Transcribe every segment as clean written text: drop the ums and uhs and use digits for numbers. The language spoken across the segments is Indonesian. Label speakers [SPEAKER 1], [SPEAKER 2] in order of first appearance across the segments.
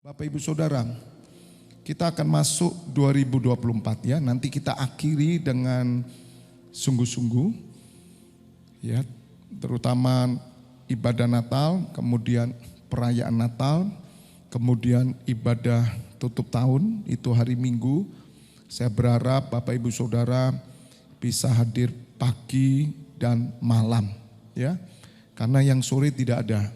[SPEAKER 1] Bapak Ibu Saudara, kita akan masuk 2024 ya. Nanti kita akhiri dengan sungguh-sungguh ya, terutama ibadah Natal, kemudian perayaan Natal, kemudian ibadah tutup tahun itu hari Minggu. Saya berharap Bapak Ibu Saudara bisa hadir pagi dan malam ya. Karena yang sore tidak ada.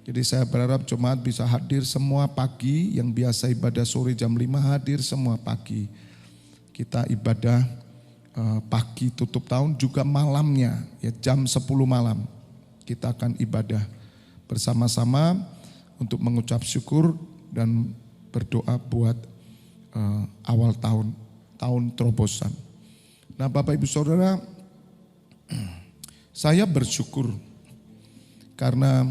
[SPEAKER 1] Jadi saya berharap jemaat bisa hadir semua pagi, yang biasa ibadah sore jam 5 hadir semua pagi. Kita ibadah pagi tutup tahun juga malamnya ya jam 10 malam. Kita akan ibadah bersama-sama untuk mengucap syukur dan berdoa buat awal tahun terobosan. Nah Bapak Ibu Saudara, saya bersyukur karena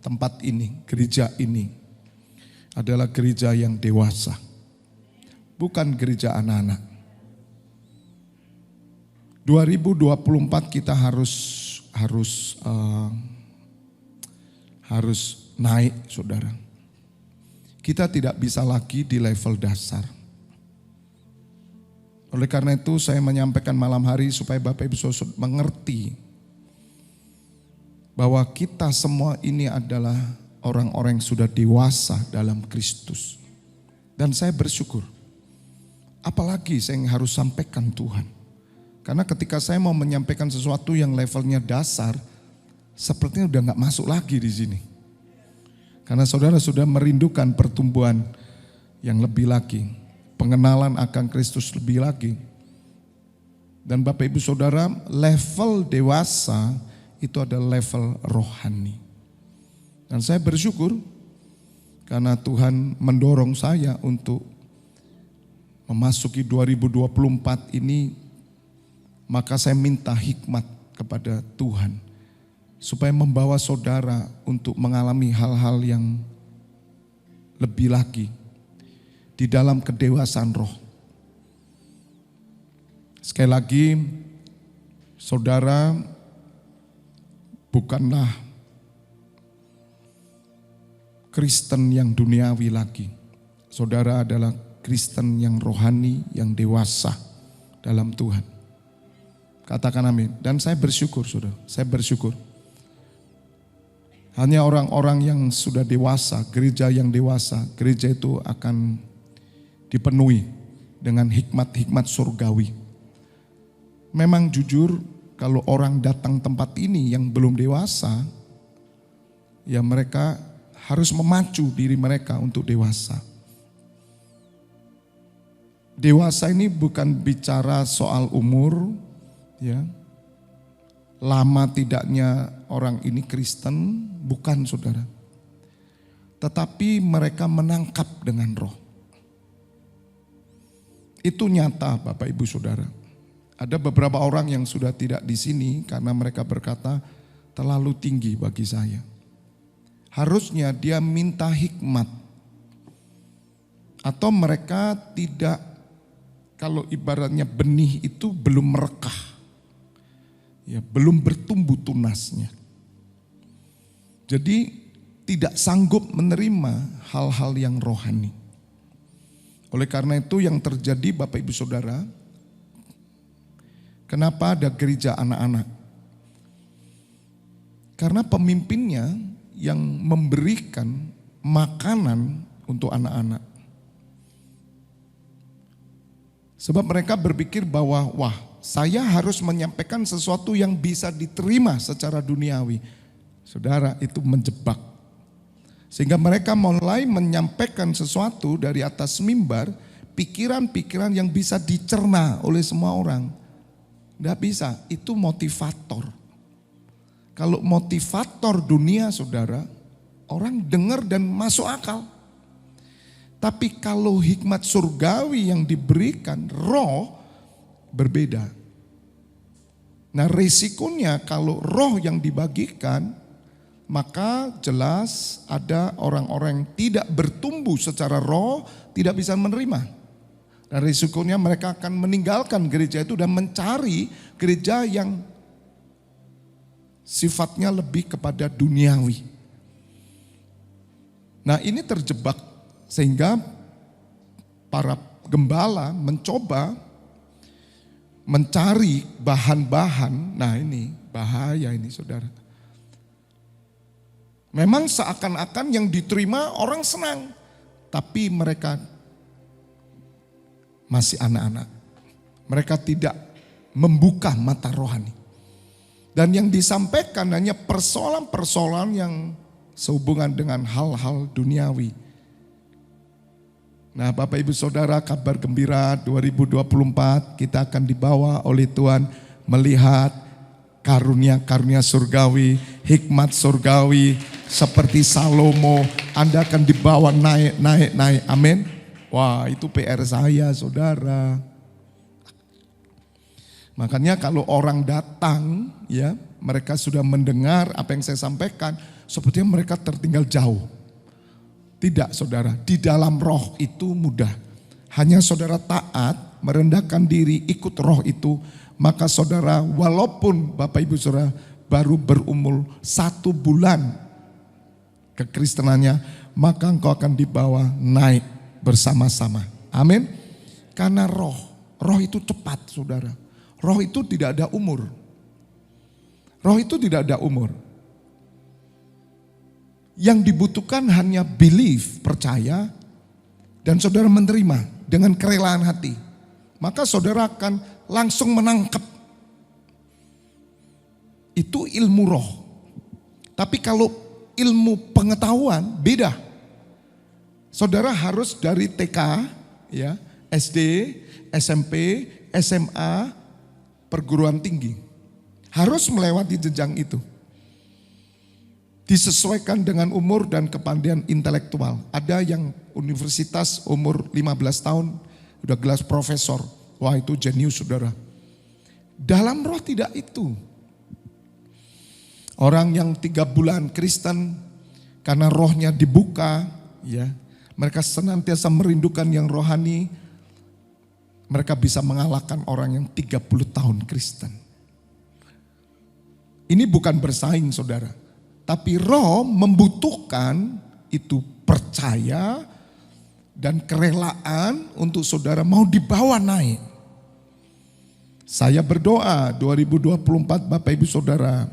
[SPEAKER 1] tempat ini, gereja ini adalah gereja yang dewasa, bukan gereja anak-anak. 2024 kita harus naik, saudara. Kita tidak bisa lagi di level dasar. Oleh karena itu saya menyampaikan malam hari supaya Bapak Ibu Saudara mengerti bahwa kita semua ini adalah orang-orang yang sudah dewasa dalam Kristus. Dan saya bersyukur. Apalagi saya yang harus sampaikan Tuhan. Karena ketika saya mau menyampaikan sesuatu yang levelnya dasar, sepertinya udah gak masuk lagi di sini. Karena saudara sudah merindukan pertumbuhan yang lebih lagi. Pengenalan akan Kristus lebih lagi. Dan Bapak Ibu Saudara, level dewasa itu adalah level rohani. Dan saya bersyukur karena Tuhan mendorong saya untuk memasuki 2024 ini, maka saya minta hikmat kepada Tuhan supaya membawa saudara untuk mengalami hal-hal yang lebih lagi di dalam kedewasaan roh. Sekali lagi, saudara bukanlah Kristen yang duniawi lagi. Saudara adalah Kristen yang rohani, yang dewasa dalam Tuhan. Katakan amin. Dan saya bersyukur, saudara. Saya bersyukur. Hanya orang-orang yang sudah dewasa, gereja yang dewasa, gereja itu akan dipenuhi dengan hikmat-hikmat surgawi. Memang jujur, kalau orang datang tempat ini yang belum dewasa, ya mereka harus memacu diri mereka untuk dewasa. Dewasa ini bukan bicara soal umur, ya. Lama tidaknya orang ini Kristen, bukan saudara. Tetapi mereka menangkap dengan roh. Itu nyata Bapak Ibu Saudara. Ada beberapa orang yang sudah tidak di sini karena mereka berkata terlalu tinggi bagi saya. Harusnya dia minta hikmat. Atau mereka tidak, kalau ibaratnya benih itu belum merekah. Ya, belum bertumbuh tunasnya. Jadi tidak sanggup menerima hal-hal yang rohani. Oleh karena itu yang terjadi Bapak Ibu Saudara, kenapa ada gereja anak-anak? Karena pemimpinnya yang memberikan makanan untuk anak-anak. Sebab mereka berpikir bahwa wah, saya harus menyampaikan sesuatu yang bisa diterima secara duniawi. Saudara, itu menjebak. Sehingga mereka mulai menyampaikan sesuatu dari atas mimbar, pikiran-pikiran yang bisa dicerna oleh semua orang. Tidak bisa, itu motivator. Kalau motivator dunia saudara, orang dengar dan masuk akal. Tapi kalau hikmat surgawi yang diberikan, roh berbeda. Nah resikonya kalau roh yang dibagikan, maka jelas ada orang-orang yang tidak bertumbuh secara roh, tidak bisa menerima. Dan risikonya mereka akan meninggalkan gereja itu dan mencari gereja yang sifatnya lebih kepada duniawi. Nah ini terjebak Sehingga para gembala mencoba mencari bahan-bahan. Nah ini bahaya ini saudara. Memang seakan-akan yang diterima orang senang. Tapi mereka masih anak-anak. Mereka tidak membuka mata rohani. Dan yang disampaikan hanya persoalan-persoalan yang sehubungan dengan hal-hal duniawi. Nah Bapak Ibu Saudara, kabar gembira 2024 kita akan dibawa oleh Tuhan melihat karunia-karunia surgawi, hikmat surgawi seperti Salomo. Anda akan dibawa naik. Amin. Wah, itu PR saya saudara. Makanya kalau orang datang ya, mereka sudah mendengar apa yang saya sampaikan, sepertinya mereka tertinggal jauh. Tidak saudara, di dalam roh itu mudah. Hanya saudara taat, merendahkan diri, ikut roh itu, maka saudara walaupun Bapak Ibu Saudara baru berumur 1 bulan kekristenannya, maka engkau akan dibawa naik bersama-sama. Amin. Karena roh itu cepat saudara. Roh itu tidak ada umur. Roh itu tidak ada umur. Yang dibutuhkan hanya belief, percaya, dan saudara menerima dengan kerelaan hati. Maka saudara akan langsung menangkap. Itu ilmu roh. Tapi kalau ilmu pengetahuan beda. Saudara harus dari TK, ya, SD, SMP, SMA, perguruan tinggi. Harus melewati jenjang itu. Disesuaikan dengan umur dan kepandaian intelektual. Ada yang universitas umur 15 tahun udah gelar profesor. Wah itu jenius saudara. Dalam roh tidak itu. Orang yang 3 bulan Kristen karena rohnya dibuka, ya, mereka senantiasa merindukan yang rohani. Mereka bisa mengalahkan orang yang 30 tahun Kristen. Ini bukan bersaing saudara. Tapi roh membutuhkan itu percaya dan kerelaan untuk saudara mau dibawa naik. Saya berdoa 2024 Bapak Ibu Saudara,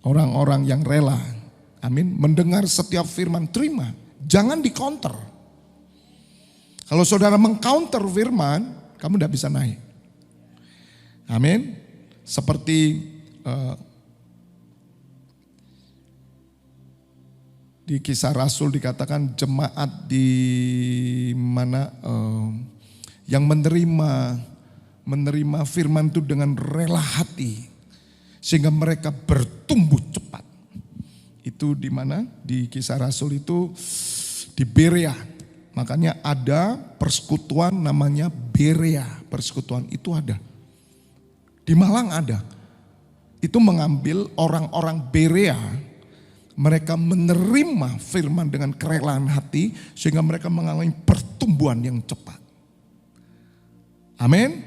[SPEAKER 1] orang-orang yang rela, amin, mendengar setiap firman terima, jangan di counter. Kalau saudara mengcounter firman, kamu tidak bisa naik. Amin. Seperti di Kisah Rasul dikatakan jemaat di mana yang menerima firman itu dengan rela hati sehingga mereka bertumbuh cepat. Itu di mana? Di Kisah Rasul itu di Berea. Makanya ada persekutuan namanya Berea, persekutuan itu ada. Di Malang ada. Itu mengambil orang-orang Berea, mereka menerima firman dengan kerelaan hati sehingga mereka mengalami pertumbuhan yang cepat. Amin.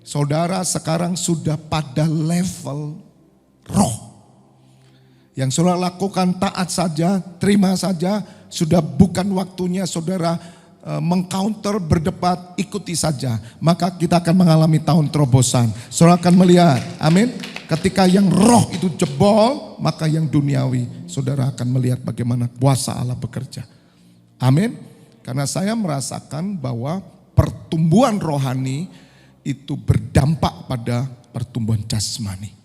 [SPEAKER 1] Saudara sekarang sudah pada level roh. Yang saudara lakukan taat saja, terima saja, sudah bukan waktunya saudara mengcounter, berdebat, ikuti saja. Maka kita akan mengalami tahun terobosan. Saudara akan melihat, amin. Ketika yang roh itu jebol, maka yang duniawi saudara akan melihat bagaimana kuasa Allah bekerja. Amin. Karena saya merasakan bahwa pertumbuhan rohani itu berdampak pada pertumbuhan jasmani.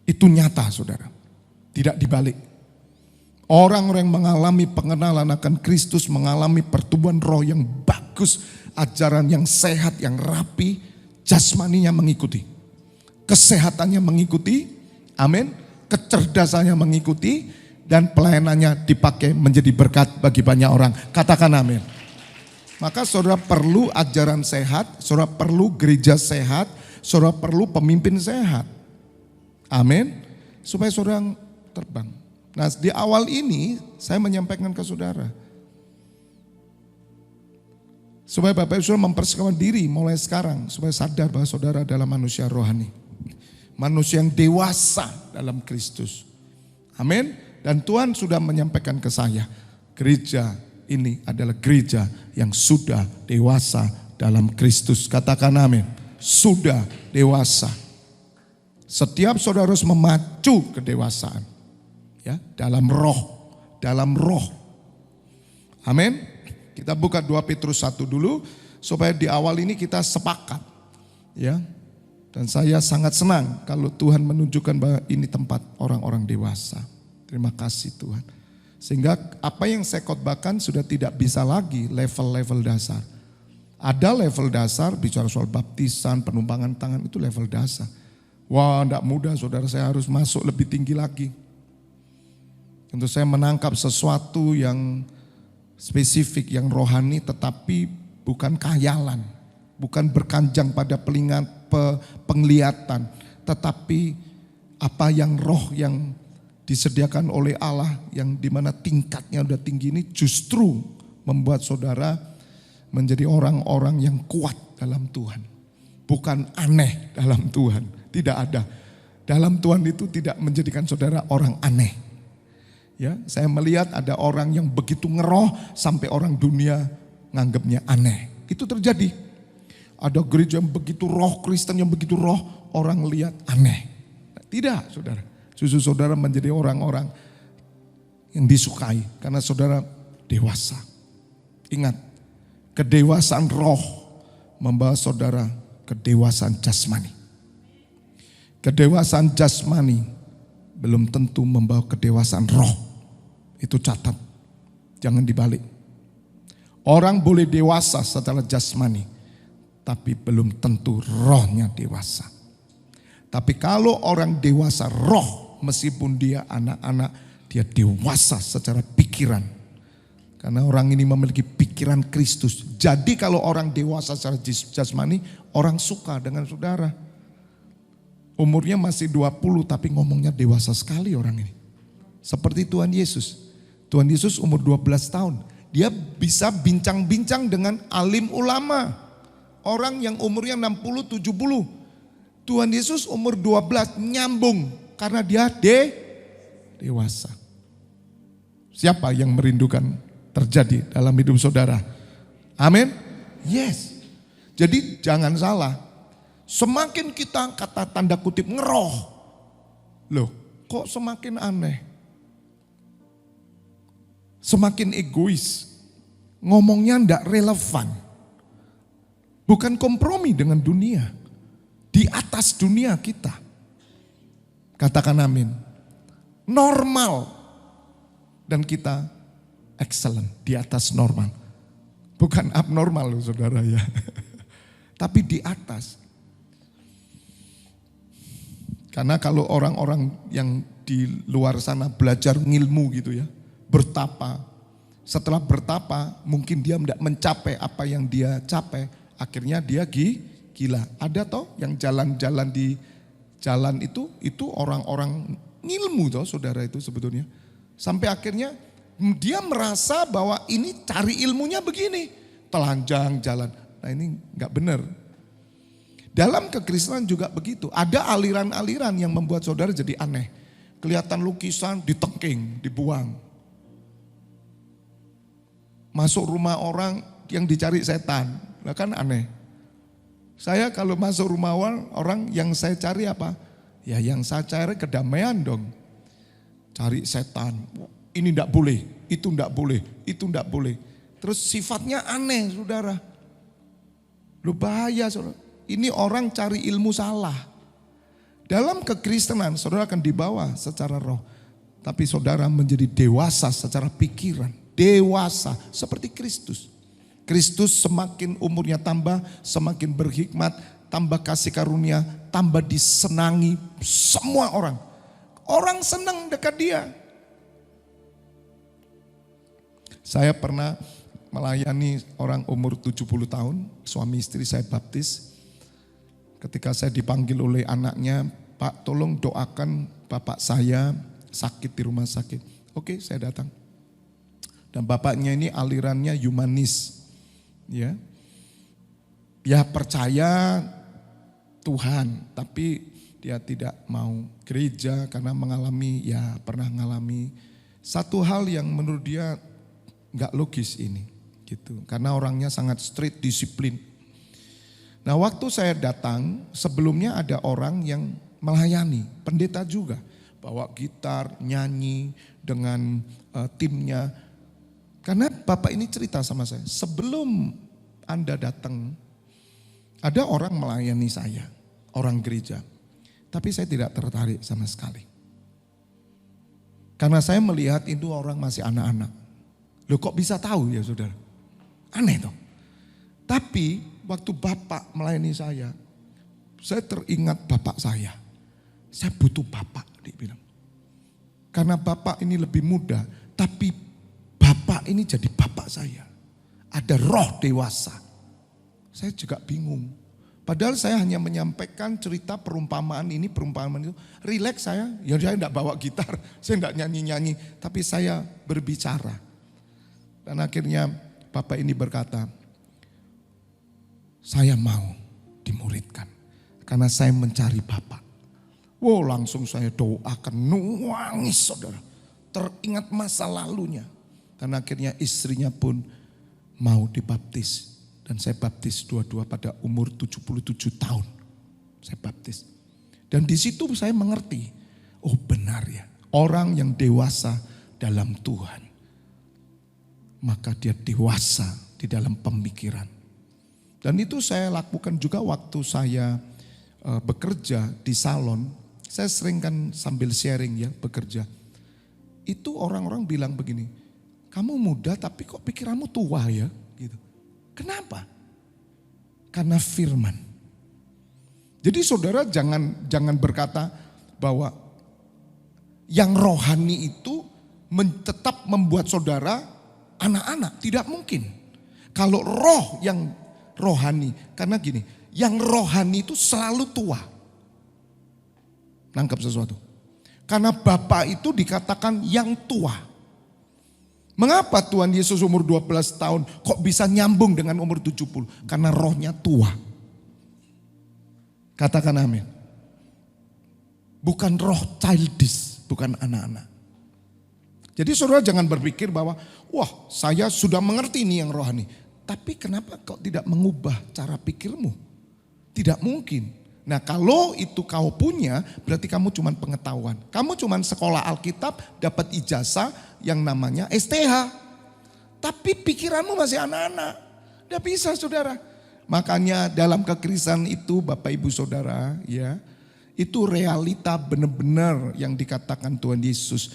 [SPEAKER 1] Itu nyata saudara, tidak dibalik. Orang-orang yang mengalami pengenalan akan Kristus, mengalami pertumbuhan roh yang bagus, ajaran yang sehat, yang rapi, jasmaninya mengikuti. Kesehatannya mengikuti, amin, kecerdasannya mengikuti, dan pelayanannya dipakai menjadi berkat bagi banyak orang. Katakan amin. Maka saudara perlu ajaran sehat, saudara perlu gereja sehat, saudara perlu pemimpin sehat. Amin. Supaya saudara terbang. Nah di awal ini saya menyampaikan ke saudara. Supaya Bapak Ibu Saudara mempersiapkan diri mulai sekarang. Supaya sadar bahwa saudara adalah manusia rohani. Manusia yang dewasa dalam Kristus. Amin. Dan Tuhan sudah menyampaikan ke saya. gereja ini adalah gereja yang sudah dewasa dalam Kristus. Katakan amin. Sudah dewasa. Setiap saudara harus memacu kedewasaan. Ya, dalam roh. Dalam roh. Amin. Kita buka 2 Petrus 1 dulu. Supaya di awal ini kita sepakat. Ya. Dan saya sangat senang kalau Tuhan menunjukkan bahwa ini tempat orang-orang dewasa. Terima kasih Tuhan. Sehingga apa yang saya khotbahkan sudah tidak bisa lagi level-level dasar. Ada level dasar bicara soal baptisan, penumpangan tangan, itu level dasar. Wah, tidak mudah saudara, saya harus masuk lebih tinggi lagi. Tentu saya menangkap sesuatu yang spesifik, yang rohani tetapi bukan khayalan. Bukan berkanjang pada penglihatan. Tetapi apa yang roh yang disediakan oleh Allah yang dimana tingkatnya udah tinggi ini justru membuat saudara menjadi orang-orang yang kuat dalam Tuhan. Bukan aneh dalam Tuhan. Tidak ada. Dalam Tuhan itu tidak menjadikan saudara orang aneh. Ya, saya melihat ada orang yang begitu ngeroh sampai orang dunia nganggapnya aneh. Itu terjadi. Ada gereja yang begitu roh, Kristen yang begitu roh, orang lihat aneh. Tidak, saudara. Justru saudara menjadi orang-orang yang disukai karena saudara dewasa. Ingat, kedewasaan roh membawa saudara kedewasaan jasmani. Kedewasaan jasmani belum tentu membawa kedewasaan roh. Itu catat, jangan dibalik. Orang boleh dewasa secara jasmani, tapi belum tentu rohnya dewasa. Tapi kalau orang dewasa roh, meskipun dia anak-anak, dia dewasa secara pikiran. Karena orang ini memiliki pikiran Kristus. Jadi kalau orang dewasa secara jasmani, orang suka dengan saudara. Umurnya masih 20 tapi ngomongnya dewasa sekali orang ini. Seperti Tuhan Yesus. Tuhan Yesus umur 12 tahun. Dia bisa bincang-bincang dengan alim ulama. Orang yang umurnya 60, 70. Tuhan Yesus umur 12 nyambung. Karena dia dewasa. Siapa yang merindukan terjadi dalam hidup saudara? Amin? Yes. Jadi jangan salah. Semakin kita kata tanda kutip ngeroh. Loh kok semakin aneh. Semakin egois. Ngomongnya ndak relevan. Bukan kompromi dengan dunia. Di atas dunia kita. Katakan amin. Normal. Dan kita excellent. Di atas normal. Bukan abnormal loh saudara ya. Tapi di atas. Karena kalau orang-orang yang di luar sana belajar ngilmu gitu ya. Bertapa. Setelah bertapa mungkin dia tidak mencapai apa yang dia capai. Akhirnya dia gila. Ada toh yang jalan-jalan di jalan itu orang-orang ngilmu toh saudara itu sebetulnya. Sampai akhirnya dia merasa bahwa ini cari ilmunya begini. Telanjang jalan. Nah ini gak benar. Dalam kekristenan juga begitu. Ada aliran-aliran yang membuat saudara jadi aneh. Kelihatan lukisan ditengking, dibuang. Masuk rumah orang yang dicari setan. Nah kan aneh. Saya kalau masuk rumah orang yang saya cari apa? Ya yang saya cari kedamaian dong. Cari setan. Ini enggak boleh, itu enggak boleh, itu enggak boleh. Terus sifatnya aneh saudara. Lu bahaya saudara. Ini orang cari ilmu salah. Dalam kekristenan saudara akan dibawa secara roh. Tapi saudara menjadi dewasa secara pikiran. Dewasa seperti Kristus. Kristus semakin umurnya tambah, semakin berhikmat, tambah kasih karunia, tambah disenangi semua orang. Orang senang dekat dia. Saya pernah melayani orang umur 70 tahun, suami istri saya baptis. Ketika saya dipanggil oleh anaknya, Pak tolong doakan bapak saya sakit di rumah sakit. Oke, saya datang. Dan bapaknya ini alirannya humanis. Ya. Ya percaya Tuhan, tapi dia tidak mau gereja karena pernah mengalami satu hal yang menurut dia nggak logis ini gitu. Karena orangnya sangat strict, disiplin. Nah waktu saya datang, sebelumnya ada orang yang melayani, pendeta juga. Bawa gitar, nyanyi dengan timnya. Karena Bapak ini cerita sama saya, sebelum Anda datang, ada orang melayani saya, orang gereja. Tapi saya tidak tertarik sama sekali. Karena saya melihat itu orang masih anak-anak. Loh kok bisa tahu ya saudara? Aneh toh. Tapi waktu Bapak melayani saya teringat Bapak saya. Saya butuh Bapak, dia bilang. Karena Bapak ini lebih muda, tapi Bapak ini jadi Bapak saya. Ada roh dewasa. Saya juga bingung. Padahal saya hanya menyampaikan cerita perumpamaan ini, perumpamaan itu. Relax saya, ya saya enggak bawa gitar, saya enggak nyanyi-nyanyi. Tapi saya berbicara. Dan akhirnya Bapak ini berkata, saya mau dimuridkan. Karena saya mencari Bapak. Wow, langsung saya doakan, nangis saudara. Teringat masa lalunya. Dan akhirnya istrinya pun mau dibaptis. Dan saya baptis dua-dua pada umur 77 tahun. Saya baptis. Dan di situ saya mengerti, oh benar ya, orang yang dewasa dalam Tuhan, maka dia dewasa di dalam pemikiran. Dan itu saya lakukan juga waktu saya bekerja di salon. Saya sering kan sambil sharing ya bekerja. Itu orang-orang bilang begini, kamu muda tapi kok pikiranmu tua ya gitu. Kenapa? Karena firman. Jadi saudara jangan berkata bahwa yang rohani itu tetap membuat saudara anak-anak. Tidak mungkin. Kalau roh yang rohani, karena gini, yang rohani itu selalu tua. Nangkap sesuatu. Karena Bapa itu dikatakan yang tua. Mengapa Tuhan Yesus umur 12 tahun kok bisa nyambung dengan umur 70? Karena rohnya tua. Katakan amin. Bukan roh childish, bukan anak-anak. Jadi saudara jangan berpikir bahwa wah saya sudah mengerti ini yang rohani. Tapi kenapa kau tidak mengubah cara pikirmu? Tidak mungkin. Nah kalau itu kau punya berarti kamu cuma pengetahuan. Kamu cuma sekolah Alkitab dapat ijazah yang namanya STH. Tapi pikiranmu masih anak-anak. Tidak bisa saudara. Makanya dalam kekristenan itu Bapak Ibu Saudara ya. Itu realita benar-benar yang dikatakan Tuhan Yesus.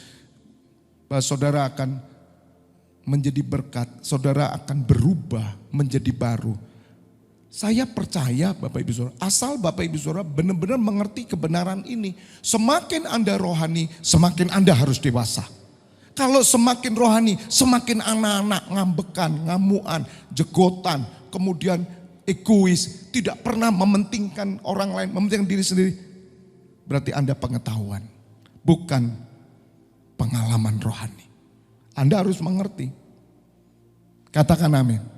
[SPEAKER 1] Bahwa saudara akan menjadi berkat. Saudara akan berubah menjadi baru. Saya percaya Bapak Ibu Saudara, asal Bapak Ibu Saudara benar-benar mengerti kebenaran ini. Semakin Anda rohani, semakin Anda harus dewasa. Kalau semakin rohani, semakin anak-anak ngambekan, ngamuan, jegotan, kemudian egois, tidak pernah mementingkan orang lain, mementingkan diri sendiri. Berarti Anda pengetahuan, bukan pengalaman rohani. Anda harus mengerti. Katakan amin.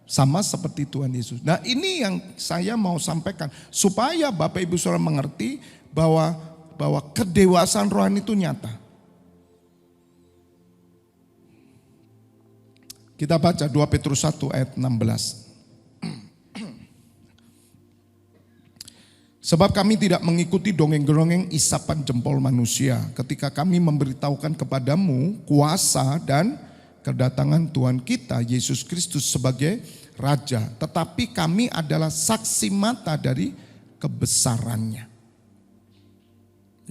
[SPEAKER 1] Sama seperti Tuhan Yesus. Nah ini yang saya mau sampaikan. Supaya Bapak Ibu Saudara mengerti bahwa kedewasaan rohani itu nyata. Kita baca 2 Petrus 1 ayat 16. Sebab kami tidak mengikuti dongeng-dongeng isapan jempol manusia. Ketika kami memberitahukan kepadamu kuasa dan kedatangan Tuhan kita Yesus Kristus sebagai Raja, tetapi kami adalah saksi mata dari kebesarannya.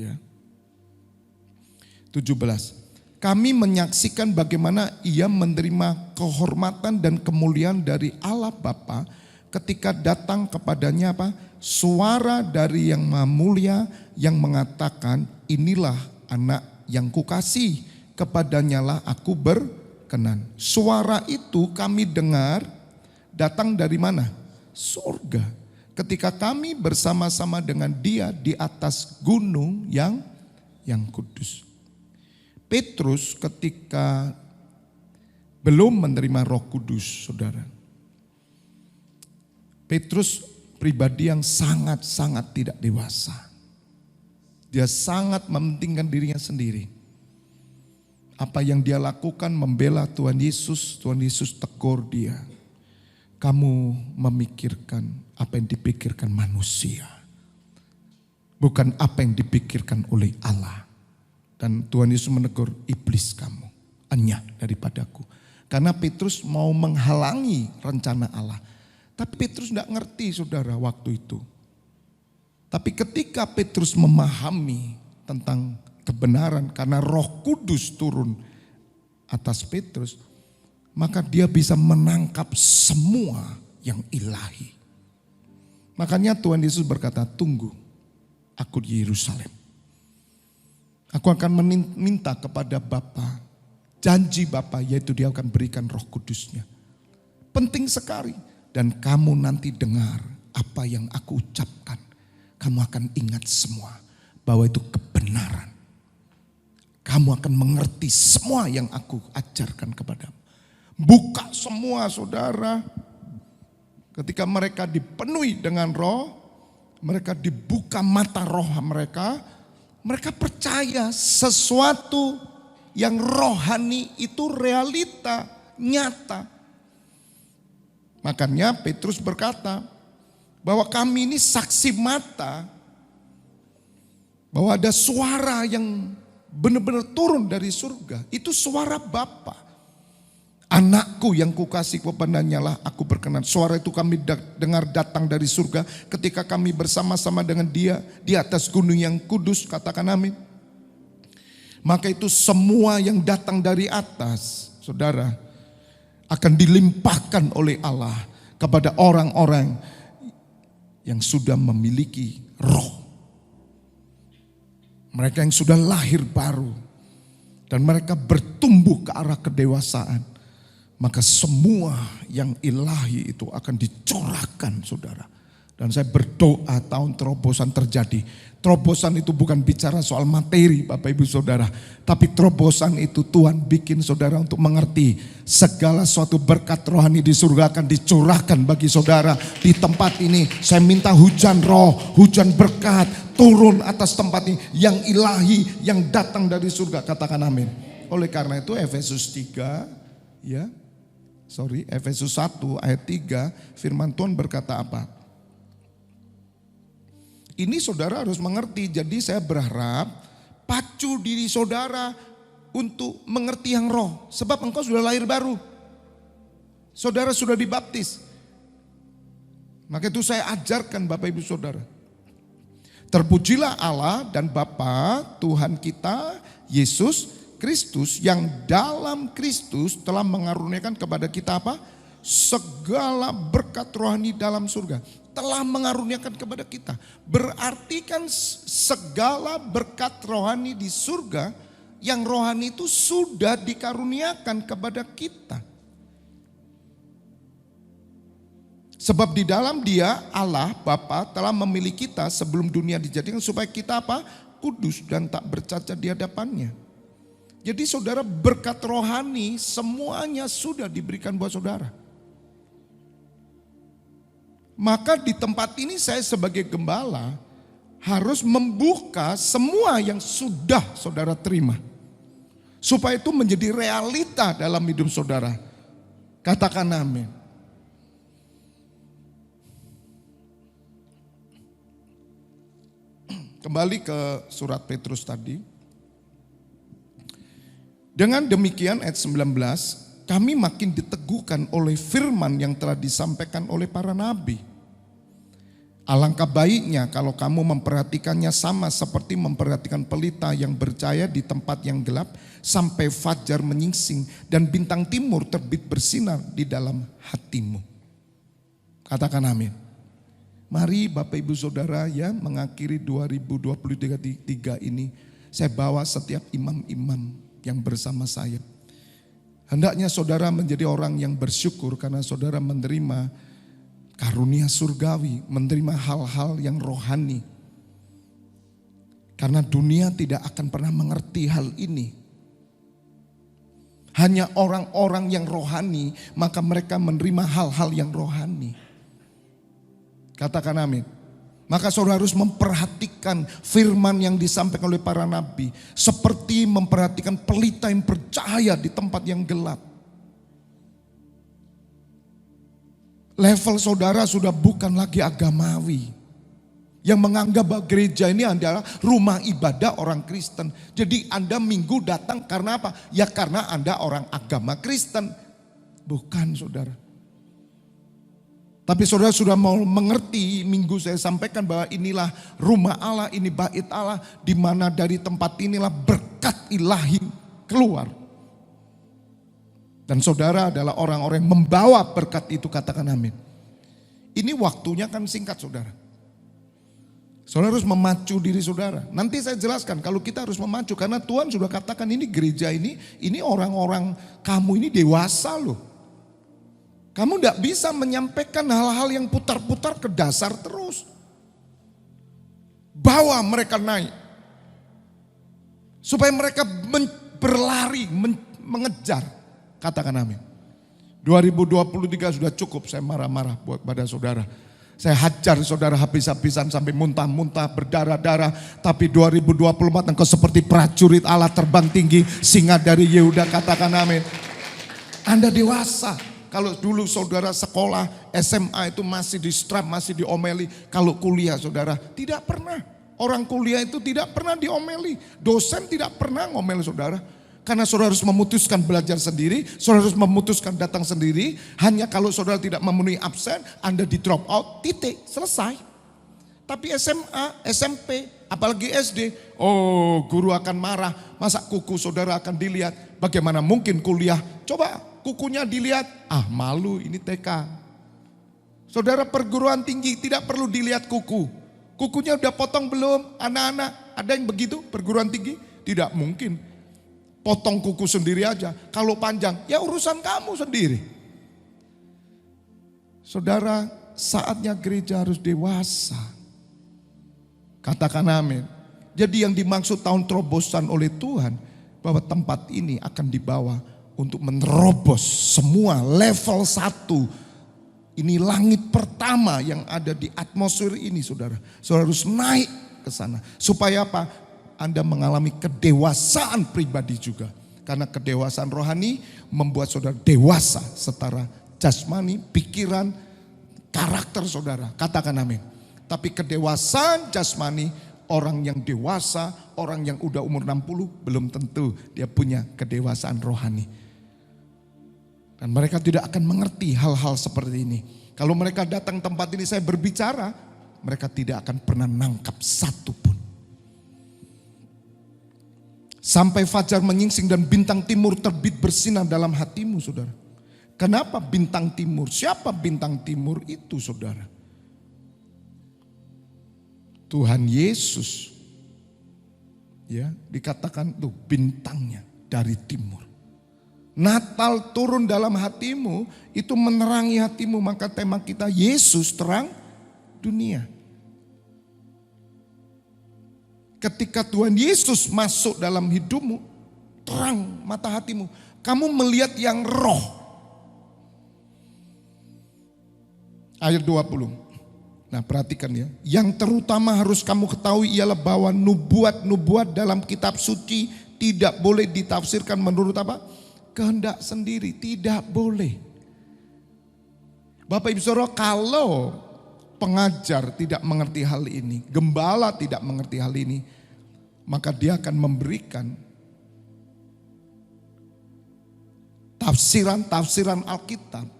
[SPEAKER 1] Ya. 17. Kami menyaksikan bagaimana ia menerima kehormatan dan kemuliaan dari Allah Bapa ketika datang kepadanya apa? Suara dari yang Maha Mulia yang mengatakan, inilah anak yang kukasih, kepadanya lah aku berkenan. Suara itu kami dengar datang dari mana? Surga. Ketika kami bersama-sama dengan dia di atas gunung yang kudus. Petrus ketika belum menerima Roh Kudus, saudara. Petrus pribadi yang sangat-sangat tidak dewasa. Dia sangat mementingkan dirinya sendiri. Apa yang dia lakukan membela Tuhan Yesus tegur dia. Kamu memikirkan apa yang dipikirkan manusia, bukan apa yang dipikirkan oleh Allah. Dan Tuhan Yesus menegur, iblis kamu, enyah daripadaku. Karena Petrus mau menghalangi rencana Allah. Tapi Petrus tidak ngerti saudara waktu itu. Tapi ketika Petrus memahami tentang kebenaran karena Roh Kudus turun atas Petrus, maka dia bisa menangkap semua yang ilahi. Makanya Tuhan Yesus berkata, tunggu aku di Yerusalem. Aku akan meminta kepada Bapa, janji Bapa yaitu dia akan berikan Roh Kudusnya. Penting sekali. Dan kamu nanti dengar apa yang aku ucapkan. Kamu akan ingat semua bahwa itu kebenaran. Kamu akan mengerti semua yang aku ajarkan kepadamu. Buka semua saudara. Ketika mereka dipenuhi dengan roh, mereka dibuka mata roh mereka. Mereka percaya sesuatu yang rohani itu realita, nyata. Makanya Petrus berkata bahwa kami ini saksi mata. Bahwa ada suara yang benar-benar turun dari surga. Itu suara Bapa. Anakku yang kukasih kepadanya lah aku berkenan. Suara itu kami dengar datang dari surga ketika kami bersama-sama dengan dia di atas gunung yang kudus. Katakan amin. Maka itu semua yang datang dari atas, saudara, akan dilimpahkan oleh Allah kepada orang-orang yang sudah memiliki roh. Mereka yang sudah lahir baru dan mereka bertumbuh ke arah kedewasaan, maka semua yang ilahi itu akan dicurahkan saudara. Dan saya berdoa tahun terobosan terjadi. Terobosan itu bukan bicara soal materi Bapak Ibu Saudara. Tapi terobosan itu Tuhan bikin saudara untuk mengerti segala suatu berkat rohani di surga akan dicurahkan bagi saudara di tempat ini. Saya minta hujan roh, hujan berkat turun atas tempat ini. Yang ilahi, yang datang dari surga. Katakan amin. Oleh karena itu Efesus 3 Efesus 1 ayat 3 firman Tuhan berkata apa? Ini saudara harus mengerti, jadi saya berharap pacu diri saudara untuk mengerti yang roh. Sebab engkau sudah lahir baru. Saudara sudah dibaptis. Maka itu saya ajarkan Bapak Ibu Saudara. Terpujilah Allah dan Bapa Tuhan kita Yesus Kristus yang dalam Kristus telah mengaruniakan kepada kita apa? Segala berkat rohani dalam surga. Telah mengaruniakan kepada kita. Berarti kan segala berkat rohani di surga yang rohani itu sudah dikaruniakan kepada kita. Sebab di dalam Dia Allah Bapa telah memilih kita sebelum dunia dijadikan supaya kita apa? Kudus dan tak bercacat di hadapannya. Jadi saudara berkat rohani semuanya sudah diberikan buat saudara. Maka di tempat ini saya sebagai gembala harus membuka semua yang sudah saudara terima. Supaya itu menjadi realita dalam hidup saudara. Katakan amin. Kembali ke surat Petrus tadi. Dengan demikian ayat 19, kami makin diteguhkan oleh firman yang telah disampaikan oleh para nabi. Alangkah baiknya kalau kamu memperhatikannya sama seperti memperhatikan pelita yang bercahaya di tempat yang gelap sampai fajar menyingsing dan bintang timur terbit bersinar di dalam hatimu. Katakan amin. Mari Bapak Ibu Saudara ya mengakhiri 2023 ini saya bawa setiap imam-imam yang bersama saya. Hendaknya saudara menjadi orang yang bersyukur karena saudara menerima karunia surgawi, menerima hal-hal yang rohani. Karena dunia tidak akan pernah mengerti hal ini. Hanya orang-orang yang rohani, maka mereka menerima hal-hal yang rohani. Katakan amin. Maka saudara harus memperhatikan firman yang disampaikan oleh para nabi. Seperti memperhatikan pelita yang bercahaya di tempat yang gelap. Level saudara sudah bukan lagi agamawi. Yang menganggap bahwa gereja ini adalah rumah ibadah orang Kristen. Jadi Anda minggu datang karena apa? Ya karena Anda orang agama Kristen. Bukan saudara. Tapi saudara sudah mau mengerti, minggu saya sampaikan bahwa inilah rumah Allah, ini bait Allah, di mana dari tempat inilah berkat ilahi keluar. Dan saudara adalah orang-orang yang membawa berkat itu, katakan amin. Ini waktunya kan singkat saudara. Saudara harus memacu diri saudara. Nanti saya jelaskan kalau kita harus memacu, karena Tuhan sudah katakan ini gereja ini orang-orang kamu ini dewasa loh. Kamu tidak bisa menyampaikan hal-hal yang putar-putar ke dasar terus. Bawa mereka naik. Supaya mereka berlari, mengejar. Katakan amin. 2023 sudah cukup saya marah-marah buat pada saudara. Saya hajar saudara habis-habisan sampai muntah-muntah, berdarah-darah. Tapi 2024 engkau seperti prajurit Allah terbang tinggi, singa dari Yehuda, katakan amin. Anda dewasa. Kalau dulu saudara sekolah SMA itu masih di strap, masih diomeli. Kalau kuliah saudara tidak pernah. Orang kuliah itu tidak pernah diomeli. Dosen tidak pernah ngomel saudara. Karena saudara harus memutuskan belajar sendiri. Saudara harus memutuskan datang sendiri. Hanya kalau saudara tidak memenuhi absen, Anda di drop out, titik, selesai. Tapi SMA, SMP, apalagi SD, oh guru akan marah. Masa kuku saudara akan dilihat? Bagaimana mungkin kuliah? Coba kukunya dilihat, malu ini TK. Saudara perguruan tinggi tidak perlu dilihat kuku. Kukunya udah potong belum anak-anak? Ada yang begitu perguruan tinggi? Tidak mungkin. Potong kuku sendiri aja. Kalau panjang ya urusan kamu sendiri. Saudara, saatnya gereja harus dewasa. Katakan amin. Jadi yang dimaksud tahun terobosan oleh Tuhan, bahwa tempat ini akan dibawa untuk menerobos semua level 1. Ini langit pertama yang ada di atmosfer ini saudara. Saudara harus naik ke sana. Supaya apa? Anda mengalami kedewasaan pribadi juga. Karena kedewasaan rohani membuat saudara dewasa setara jasmani, pikiran, karakter saudara. Katakan amin. Tapi kedewasaan jasmani, orang yang dewasa, orang yang udah umur 60 belum tentu dia punya kedewasaan rohani. Dan mereka tidak akan mengerti hal-hal seperti ini. Kalau mereka datang tempat ini saya berbicara, mereka tidak akan pernah nangkap satu pun. Sampai fajar menyingsing dan bintang timur terbit bersinar dalam hatimu saudara. Kenapa bintang timur? Siapa bintang timur itu saudara? Tuhan Yesus. Ya, dikatakan tuh bintangnya dari timur. Natal turun dalam hatimu, itu menerangi hatimu. Maka tema kita Yesus terang dunia. Ketika Tuhan Yesus masuk dalam hidupmu, terang mata hatimu. Kamu melihat yang roh. Ayat 20. Nah perhatikan ya. Yang terutama harus kamu ketahui ialah bahwa nubuat-nubuat dalam kitab suci tidak boleh ditafsirkan menurut apa? Kehendak sendiri, tidak boleh. Bapak Ibu Saudara, kalau pengajar tidak mengerti hal ini, gembala tidak mengerti hal ini, maka dia akan memberikan tafsiran-tafsiran Alkitab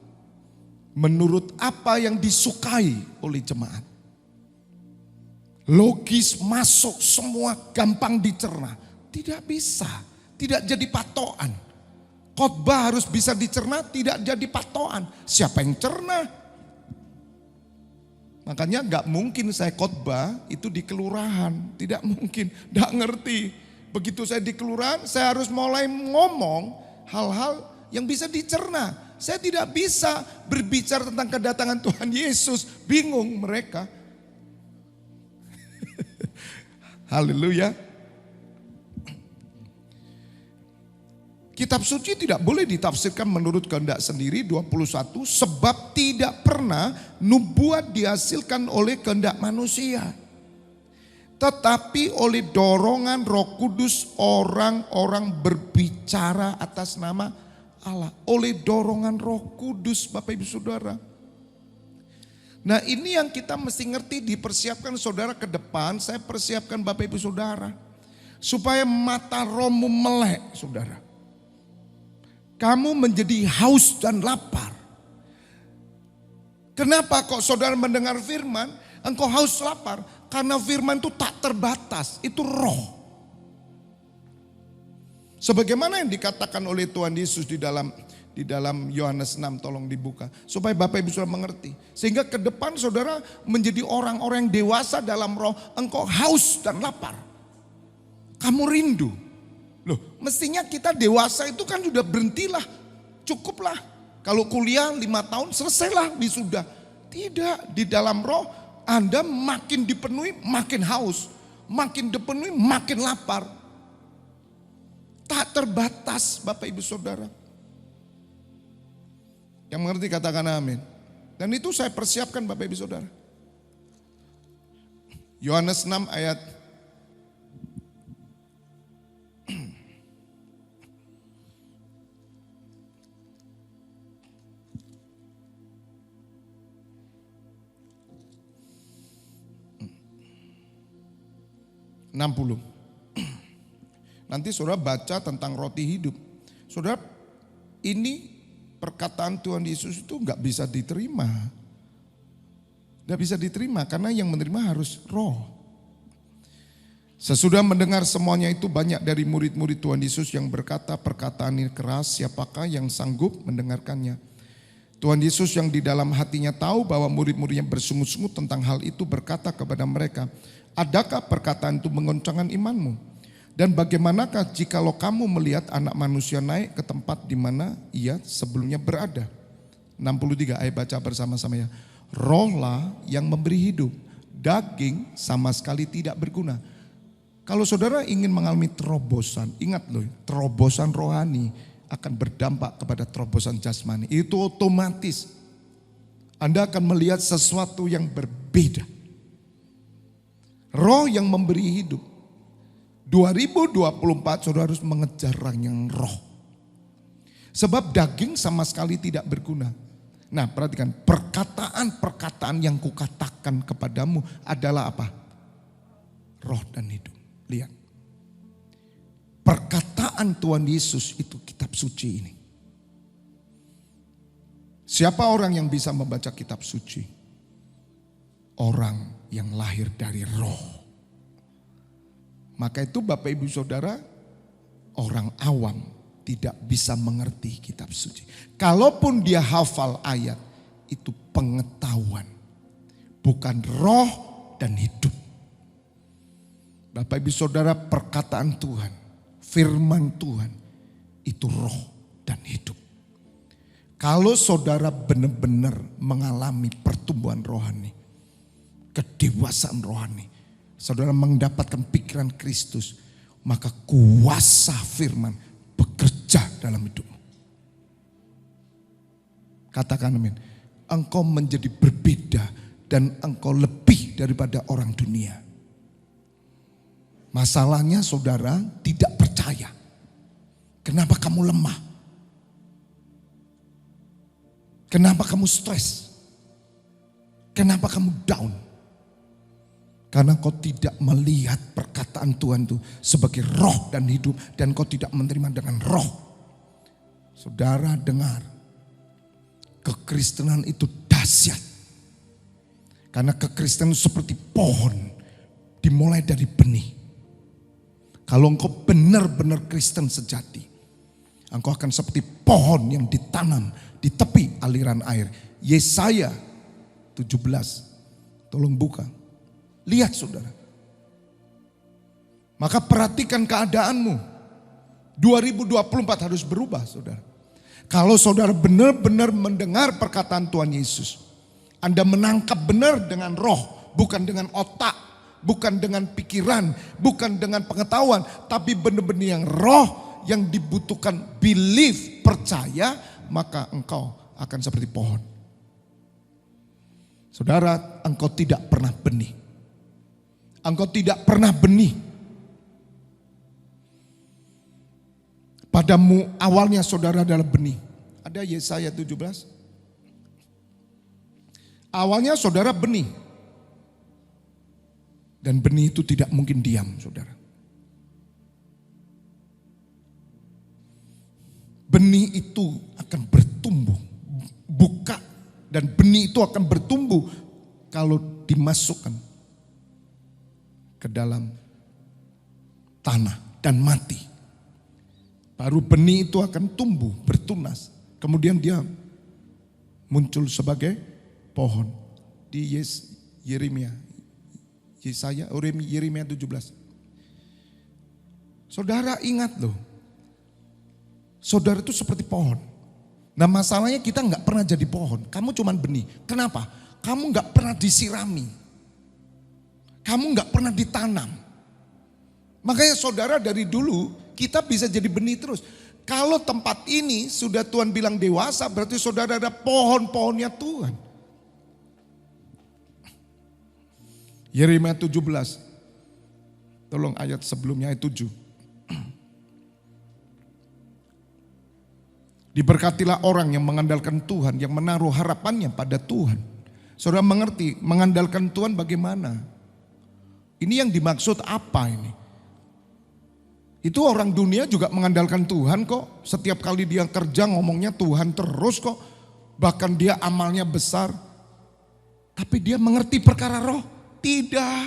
[SPEAKER 1] menurut apa yang disukai oleh jemaat. Logis masuk semua, gampang dicerna. Tidak bisa, tidak jadi patokan. Khotbah harus bisa dicerna, tidak jadi patokan. Siapa yang cerna? Makanya gak mungkin saya khotbah itu di kelurahan. Tidak mungkin, gak ngerti. Begitu saya di kelurahan, saya harus mulai ngomong hal-hal yang bisa dicerna. Saya tidak bisa berbicara tentang kedatangan Tuhan Yesus. Bingung mereka. Haleluya. Kitab suci tidak boleh ditafsirkan menurut kehendak sendiri 21 sebab tidak pernah nubuat dihasilkan oleh kehendak manusia. Tetapi oleh dorongan Roh Kudus orang-orang berbicara atas nama Allah. Oleh dorongan Roh Kudus Bapak Ibu Saudara. Nah ini yang kita mesti ngerti, dipersiapkan saudara ke depan. Saya persiapkan Bapak Ibu Saudara. Supaya mata rohmu melek saudara. Kamu menjadi haus dan lapar. Kenapa kok saudara mendengar firman, engkau haus lapar? Karena firman itu tak terbatas, itu roh. Sebagaimana yang dikatakan oleh Tuhan Yesus di dalam Yohanes 6, tolong dibuka. Supaya Bapak Ibu Saudara mengerti. Sehingga ke depan saudara menjadi orang-orang yang dewasa dalam roh, engkau haus dan lapar. Kamu rindu. Loh, mestinya kita dewasa itu kan sudah berhentilah, cukuplah. Kalau kuliah 5 tahun selesailah wisuda. Tidak, di dalam roh Anda makin dipenuhi makin haus, makin dipenuhi makin lapar. Tak terbatas Bapak Ibu Saudara. Yang mengerti katakan amin. Dan itu saya persiapkan Bapak Ibu Saudara. Yohanes 6 ayat 60. Nanti saudara baca tentang roti hidup. Saudara, ini perkataan Tuhan Yesus itu nggak bisa diterima. Nggak bisa diterima karena yang menerima harus roh. Sesudah mendengar semuanya itu banyak dari murid-murid Tuhan Yesus yang berkata perkataan ini keras, siapakah yang sanggup mendengarkannya? Tuhan Yesus yang di dalam hatinya tahu bahwa murid-muridnya bersungut-sungut tentang hal itu berkata kepada mereka, adakah perkataan itu mengoncangkan imanmu? Dan bagaimanakah jikalau kamu melihat anak manusia naik ke tempat di mana ia sebelumnya berada? 63, ayo baca bersama-sama ya. Rohlah yang memberi hidup, daging sama sekali tidak berguna. Kalau saudara ingin mengalami terobosan, ingat loh, terobosan rohani akan berdampak kepada terobosan jasmani. Itu otomatis Anda akan melihat sesuatu yang berbeda. Roh yang memberi hidup. 2024 saudara harus mengejar yang roh. Sebab daging sama sekali tidak berguna. Nah perhatikan, perkataan-perkataan yang kukatakan kepadamu adalah apa? Roh dan hidup. Lihat. Perkataan Tuhan Yesus itu kitab suci ini. Siapa orang yang bisa membaca kitab suci? Orang yang lahir dari roh. Maka itu Bapak Ibu Saudara, orang awam tidak bisa mengerti kitab suci. Kalaupun dia hafal ayat, itu pengetahuan. Bukan roh dan hidup. Bapak Ibu Saudara, perkataan Tuhan, firman Tuhan, itu roh dan hidup. Kalau saudara benar-benar mengalami pertumbuhan rohani, kedewasaan rohani, saudara mendapatkan pikiran Kristus, maka kuasa firman bekerja dalam hidupmu. Katakan amin. Engkau menjadi berbeda dan engkau lebih daripada orang dunia. Masalahnya saudara tidak percaya. Kenapa kamu lemah? Kenapa kamu stres? Kenapa kamu down? Karena kau tidak melihat perkataan Tuhan itu sebagai roh dan hidup. Dan kau tidak menerima dengan roh. Saudara dengar. Kekristenan itu dahsyat. Karena kekristenan seperti pohon. Dimulai dari benih. Kalau engkau benar-benar Kristen sejati. Engkau akan seperti pohon yang ditanam di tepi aliran air. Yesaya 17. Tolong buka. Lihat saudara. Maka perhatikan keadaanmu. 2024 harus berubah saudara. Kalau saudara benar-benar mendengar perkataan Tuhan Yesus. Anda menangkap benar dengan roh. Bukan dengan otak. Bukan dengan pikiran. Bukan dengan pengetahuan. Tapi benar-benar yang roh. yang dibutuhkan belief, percaya, maka engkau akan seperti pohon. Saudara, engkau tidak pernah benih. Engkau tidak pernah benih. Padamu awalnya saudara adalah benih. Ada Yesaya 17. Awalnya saudara benih. Dan benih itu tidak mungkin diam, saudara. Benih itu akan bertumbuh, buka, dan benih itu akan bertumbuh kalau dimasukkan ke dalam tanah dan mati. Baru benih itu akan tumbuh, bertunas. Kemudian dia muncul sebagai pohon. Di Yeremia 17. Saudara ingat loh. Saudara itu seperti pohon. Nah masalahnya kita nggak pernah jadi pohon. Kamu cuman benih. Kenapa? Kamu nggak pernah disirami. Kamu nggak pernah ditanam. Makanya saudara dari dulu kita bisa jadi benih terus. Kalau tempat ini sudah Tuhan bilang dewasa, berarti saudara ada pohon-pohonnya Tuhan. Yeremia 17. Tolong ayat sebelumnya ayat 7. Diberkatilah orang yang mengandalkan Tuhan, yang menaruh harapannya pada Tuhan. Saudara mengerti mengandalkan Tuhan bagaimana? Ini yang dimaksud apa ini? Itu orang dunia juga mengandalkan Tuhan kok. Setiap kali dia kerja ngomongnya Tuhan terus kok. Bahkan dia amalnya besar. Tapi dia mengerti perkara roh? Tidak.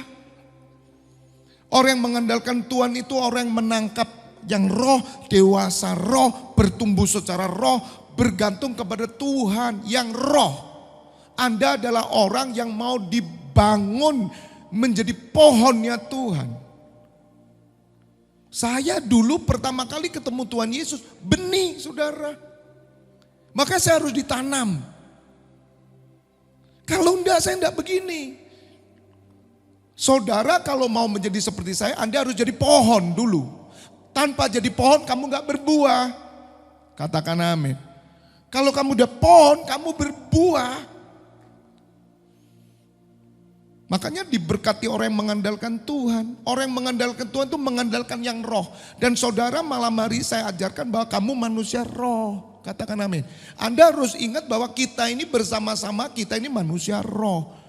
[SPEAKER 1] Orang yang mengandalkan Tuhan itu orang yang menangkap yang roh, dewasa roh, bertumbuh secara roh, bergantung kepada Tuhan yang roh. Anda adalah orang yang mau dibangun menjadi pohonnya Tuhan. Saya dulu pertama kali ketemu Tuhan Yesus, benih saudara. Maka saya harus ditanam. Kalau enggak saya enggak begini. Saudara kalau mau menjadi seperti saya, Anda harus jadi pohon dulu. Tanpa jadi pohon kamu gak berbuah. Katakan amin. Kalau kamu udah pohon kamu berbuah. Makanya diberkati orang yang mengandalkan Tuhan. Orang yang mengandalkan Tuhan itu mengandalkan yang roh. Dan saudara malam hari saya ajarkan bahwa kamu manusia roh. Katakan amin. Anda harus ingat bahwa kita ini bersama-sama, kita ini manusia roh.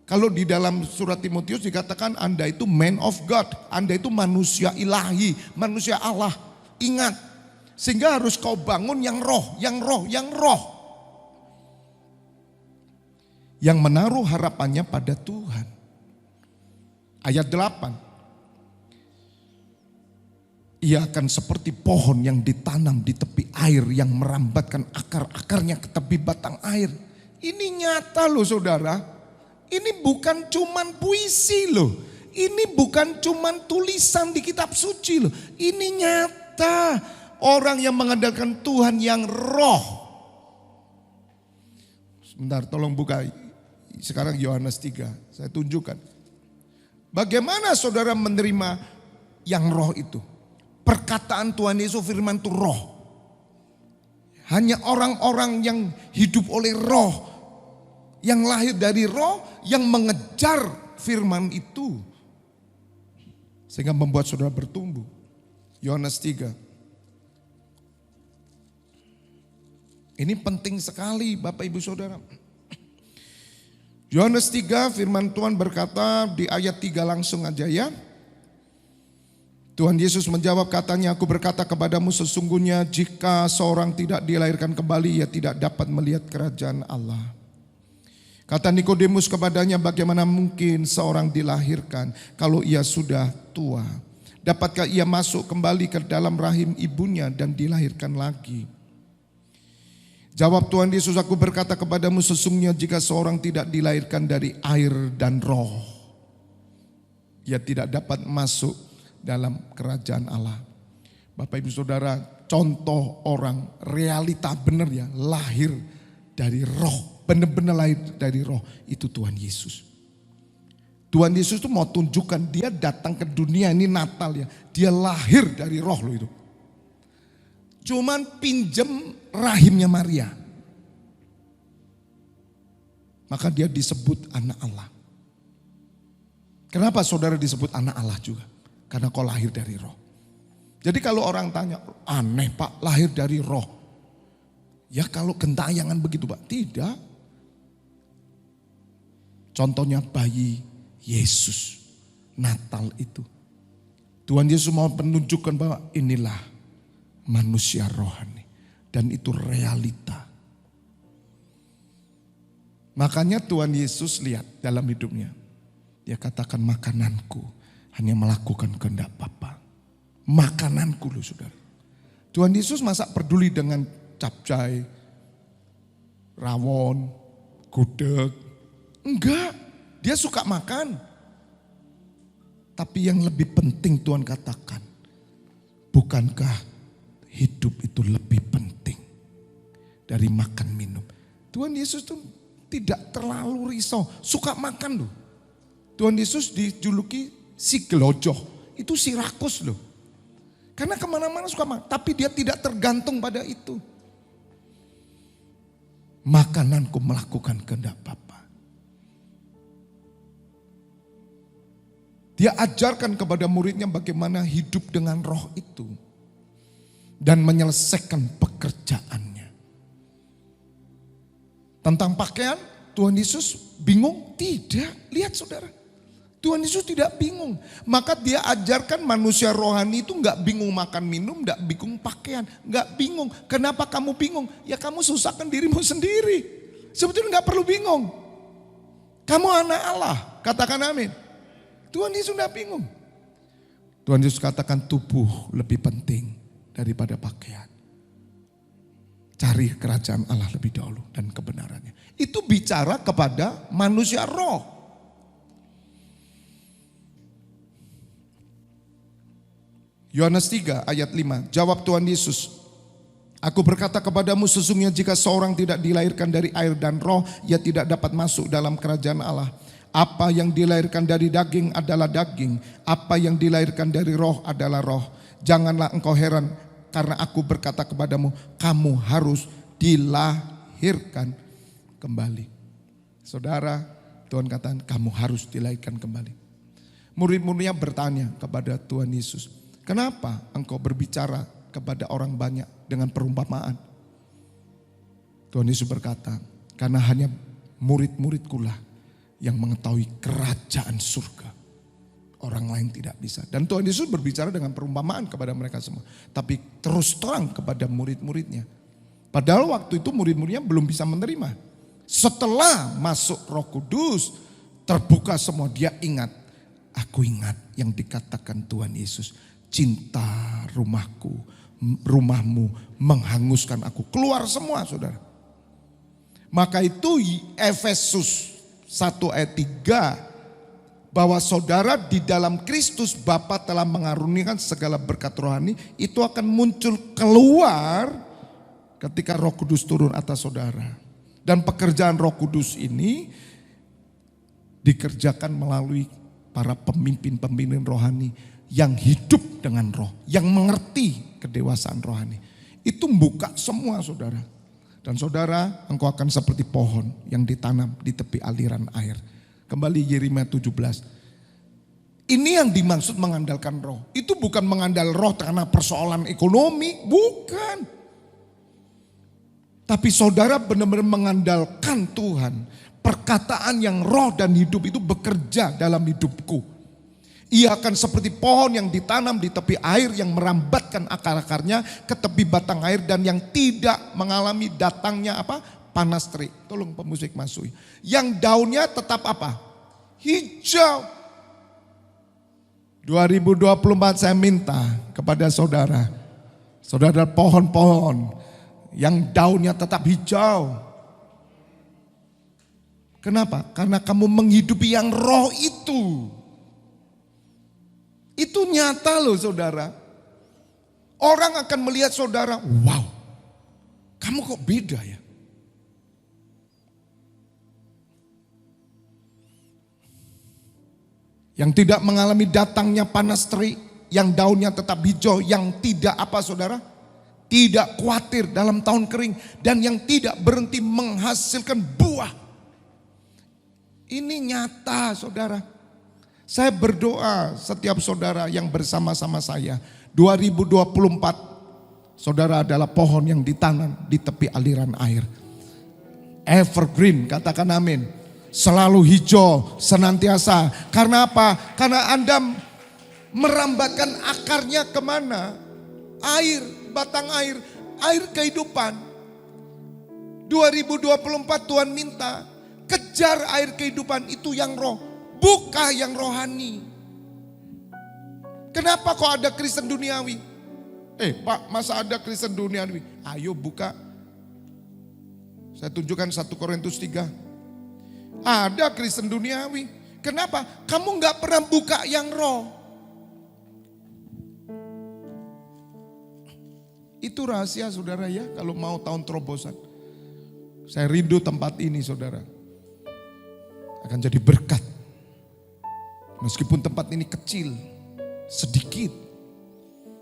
[SPEAKER 1] Kalau di dalam surat Timotius dikatakan Anda itu man of God. Anda itu manusia ilahi, manusia Allah. Ingat, sehingga harus kau bangun yang roh, yang roh, yang roh. Yang menaruh harapannya pada Tuhan. Ayat 8. Ia akan seperti pohon yang ditanam di tepi air yang merambatkan akar-akarnya ke tepi batang air. Ini nyata loh saudara. Ini bukan cuman puisi loh. Ini bukan cuman tulisan di kitab suci loh. Ini nyata. Orang yang mengandalkan Tuhan yang roh. Sebentar tolong buka. Sekarang Yohanes 3. Saya tunjukkan. Bagaimana saudara menerima yang roh itu. Perkataan Tuhan Yesus firman itu roh. Hanya orang-orang yang hidup oleh roh. Yang lahir dari roh, yang mengejar firman itu. Sehingga membuat saudara bertumbuh. Yohanes 3. Ini penting sekali Bapak Ibu Saudara. Yohanes 3 firman Tuhan berkata di ayat 3 langsung aja ya. Tuhan Yesus menjawab katanya, aku berkata kepadamu sesungguhnya jika seorang tidak dilahirkan kembali, ia tidak dapat melihat kerajaan Allah. Kata Nikodemus kepadanya, bagaimana mungkin seorang dilahirkan kalau ia sudah tua? Dapatkah ia masuk kembali ke dalam rahim ibunya dan dilahirkan lagi? Jawab Tuhan Yesus, aku berkata kepadamu sesungguhnya jika seorang tidak dilahirkan dari air dan roh, ia tidak dapat masuk dalam kerajaan Allah. Bapak Ibu Saudara, contoh orang realita benar ya, lahir dari roh. Benar-benar lahir dari roh, itu Tuhan Yesus. Tuhan Yesus itu mau tunjukkan dia datang ke dunia ini Natal ya. Dia lahir dari roh loh itu. Cuman pinjem rahimnya Maria. Maka dia disebut anak Allah. Kenapa saudara disebut anak Allah juga? Karena kau lahir dari roh. Jadi kalau orang tanya, aneh Pak, lahir dari roh. Ya kalau gentayangan begitu Pak, tidak. Contohnya bayi Yesus, Natal itu. Tuhan Yesus mau menunjukkan bahwa inilah manusia rohani. Dan itu realita. Makanya Tuhan Yesus lihat dalam hidupnya. Dia katakan makananku hanya melakukan kehendak Bapa. Makananku loh saudara. Tuhan Yesus masa peduli dengan capcay, rawon, gudeg. Enggak, dia suka makan. Tapi yang lebih penting Tuhan katakan, bukankah hidup itu lebih penting dari makan minum. Tuhan Yesus tuh tidak terlalu risau, suka makan loh. Tuhan Yesus dijuluki si gelojoh, itu si rakus loh. Karena kemana-mana suka makan, tapi dia tidak tergantung pada itu. Makananku melakukan kehendak Bapa. Dia ajarkan kepada muridnya bagaimana hidup dengan roh itu. Dan menyelesaikan pekerjaannya. Tentang pakaian, Tuhan Yesus bingung? Tidak, lihat saudara. Tuhan Yesus tidak bingung. Maka dia ajarkan manusia rohani itu gak bingung makan minum, gak bingung pakaian, gak bingung. Kenapa kamu bingung? Ya kamu susahkan dirimu sendiri. Sebetulnya gak perlu bingung. Kamu anak Allah, katakan amin. Tuhan Yesus gak bingung. Tuhan Yesus katakan tubuh lebih penting daripada pakaian. Cari kerajaan Allah lebih dahulu dan kebenarannya. Itu bicara kepada manusia roh. Yohanes 3 ayat 5, jawab Tuhan Yesus, aku berkata kepadamu sesungguhnya jika seorang tidak dilahirkan dari air dan roh, ia tidak dapat masuk dalam kerajaan Allah. Apa yang dilahirkan dari daging adalah daging, apa yang dilahirkan dari roh adalah roh. Janganlah engkau heran karena aku berkata kepadamu, kamu harus dilahirkan kembali. Saudara, Tuhan katakan kamu harus dilahirkan kembali. Murid-muridnya bertanya kepada Tuhan Yesus, kenapa engkau berbicara kepada orang banyak dengan perumpamaan? Tuhan Yesus berkata, karena hanya murid-muridku lah yang mengetahui kerajaan surga. Orang lain tidak bisa. Dan Tuhan Yesus berbicara dengan perumpamaan kepada mereka semua. Tapi terus terang kepada murid-muridnya. Padahal waktu itu murid-muridnya belum bisa menerima. Setelah masuk Roh Kudus, terbuka semua, dia ingat. Aku ingat yang dikatakan Tuhan Yesus. Cinta rumahku, rumahmu menghanguskan aku. Keluar semua saudara. Maka itu Efesus 1 ayat 3. Bahwa saudara di dalam Kristus Bapa telah mengaruniakan segala berkat rohani. Itu akan muncul keluar ketika Roh Kudus turun atas saudara. Dan pekerjaan Roh Kudus ini dikerjakan melalui para pemimpin-pemimpin rohani yang hidup dengan roh, yang mengerti kedewasaan rohani. Itu buka semua saudara. Dan saudara, engkau akan seperti pohon yang ditanam di tepi aliran air. Kembali Yeremia 17. Ini yang dimaksud mengandalkan roh. Itu bukan mengandal roh karena persoalan ekonomi, bukan. Tapi saudara benar-benar mengandalkan Tuhan. Perkataan yang roh dan hidup itu bekerja dalam hidupku. Ia akan seperti pohon yang ditanam di tepi air yang merambatkan akar-akarnya ke tepi batang air dan yang tidak mengalami datangnya apa? Panas terik. Tolong pemusik masuk. Yang daunnya tetap apa? Hijau. 2024 saya minta kepada saudara. Saudara pohon-pohon yang daunnya tetap hijau. Kenapa? Karena kamu menghidupi yang roh itu. Itu nyata loh saudara. Orang akan melihat saudara, wow, kamu kok beda ya. Yang tidak mengalami datangnya panas terik, yang daunnya tetap hijau, yang tidak apa saudara? tidak khawatir dalam tahun kering, dan yang tidak berhenti menghasilkan buah. Ini nyata saudara. Saya berdoa setiap saudara yang bersama-sama saya, 2024 saudara adalah pohon yang ditanam di tepi aliran air. Evergreen, katakan amin. Selalu hijau, senantiasa. Karena apa? Karena Anda merambatkan akarnya kemana? Air, batang air, air kehidupan. 2024 Tuhan minta, kejar air kehidupan itu yang roh, buka yang rohani. Kenapa kok ada Kristen duniawi? Pak, masa ada Kristen duniawi? Ayo buka. Saya tunjukkan 1 Korintus 3. Ada Kristen duniawi. Kenapa? Kamu gak pernah buka yang roh. Itu rahasia saudara ya, kalau mau tahun terobosan. Saya rindu tempat ini saudara. Akan jadi berkat. Meskipun tempat ini kecil, sedikit.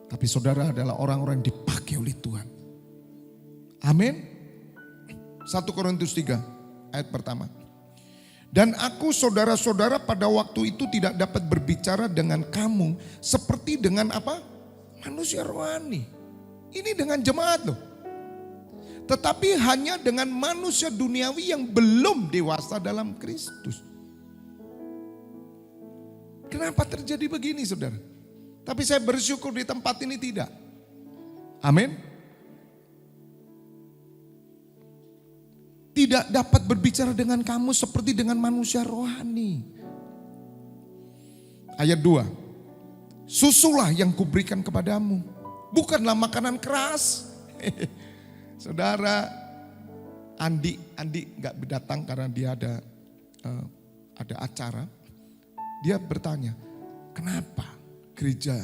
[SPEAKER 1] Tapi saudara adalah orang-orang yang dipakai oleh Tuhan. Amin. 1 Korintus 3 ayat pertama. Dan aku saudara-saudara pada waktu itu tidak dapat berbicara dengan kamu seperti dengan apa? Manusia rohani. Ini dengan jemaat loh. Tetapi hanya dengan manusia duniawi yang belum dewasa dalam Kristus. Kenapa terjadi begini saudara? Tapi saya bersyukur di tempat ini tidak. Amin. Tidak dapat berbicara dengan kamu seperti dengan manusia rohani. Ayat 2. Susulah yang kuberikan kepadamu, bukanlah makanan keras. Saudara, Andi gak datang karena dia ada acara. Dia bertanya, kenapa gereja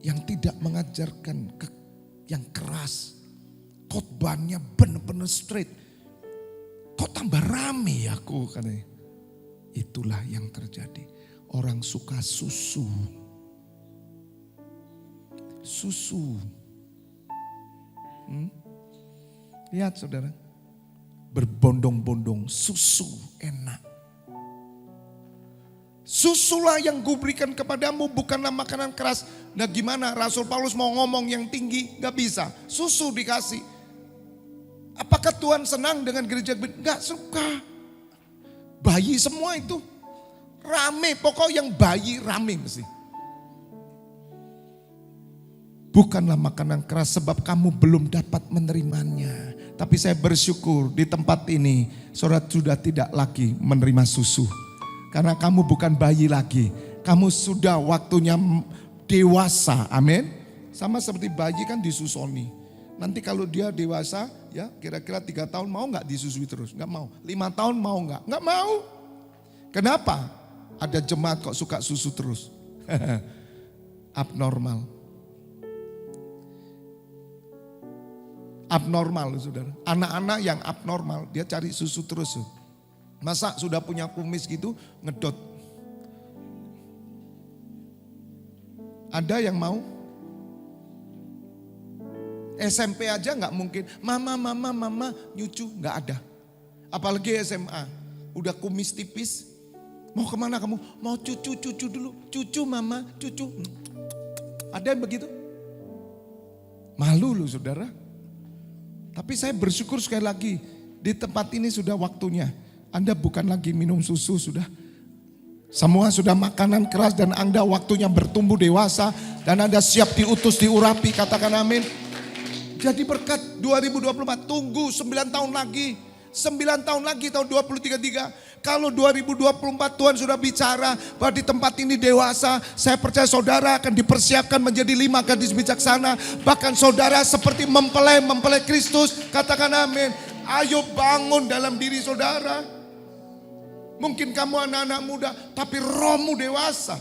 [SPEAKER 1] yang tidak mengajarkan yang keras, khotbahnya benar-benar straight, kok tambah rame ya aku katanya. Itulah yang terjadi. Orang suka susu. Susu. Lihat saudara. Berbondong-bondong susu enak. Susulah yang kuberikan kepadamu, bukanlah makanan keras. Nah gimana Rasul Paulus mau ngomong yang tinggi? Gak bisa. Susu dikasih. Apakah Tuhan senang dengan gereja? Gak suka. Bayi semua itu. Rame, pokok yang bayi rame mesti. Bukanlah makanan keras sebab kamu belum dapat menerimanya. Tapi saya bersyukur di tempat ini saudara sudah tidak lagi menerima susu. Karena kamu bukan bayi lagi. Kamu sudah waktunya dewasa, amin. Sama seperti bayi kan disusoni. Nanti kalau dia dewasa ya kira-kira 3 tahun mau gak disusui terus? Gak mau. 5 tahun mau gak? Gak mau. Kenapa? Ada jemaat kok suka susu terus. Abnormal. Abnormal saudara. Anak-anak yang abnormal dia cari susu terus. Masa sudah punya kumis gitu ngedot. Ada yang mau? SMP aja gak mungkin. Mama nyucu gak ada. Apalagi SMA. Udah kumis tipis. Mau kemana kamu? Mau cucu dulu. Cucu mama, cucu. Ada yang begitu? Malu loh saudara. Tapi saya bersyukur sekali lagi. Di tempat ini sudah waktunya. Anda bukan lagi minum susu sudah. Semua sudah makanan keras dan Anda waktunya bertumbuh dewasa. Dan Anda siap diutus, diurapi. Katakan amin. Jadi berkat 2024. Tunggu 9 tahun lagi. 9 tahun lagi tahun 2033. Kalau 2024 Tuhan sudah bicara bahwa di tempat ini dewasa, saya percaya saudara akan dipersiapkan menjadi 5 gadis bijaksana. Bahkan saudara seperti mempelai Kristus. Katakan amin. Ayo bangun dalam diri saudara. Mungkin kamu anak-anak muda, tapi rohmu dewasa.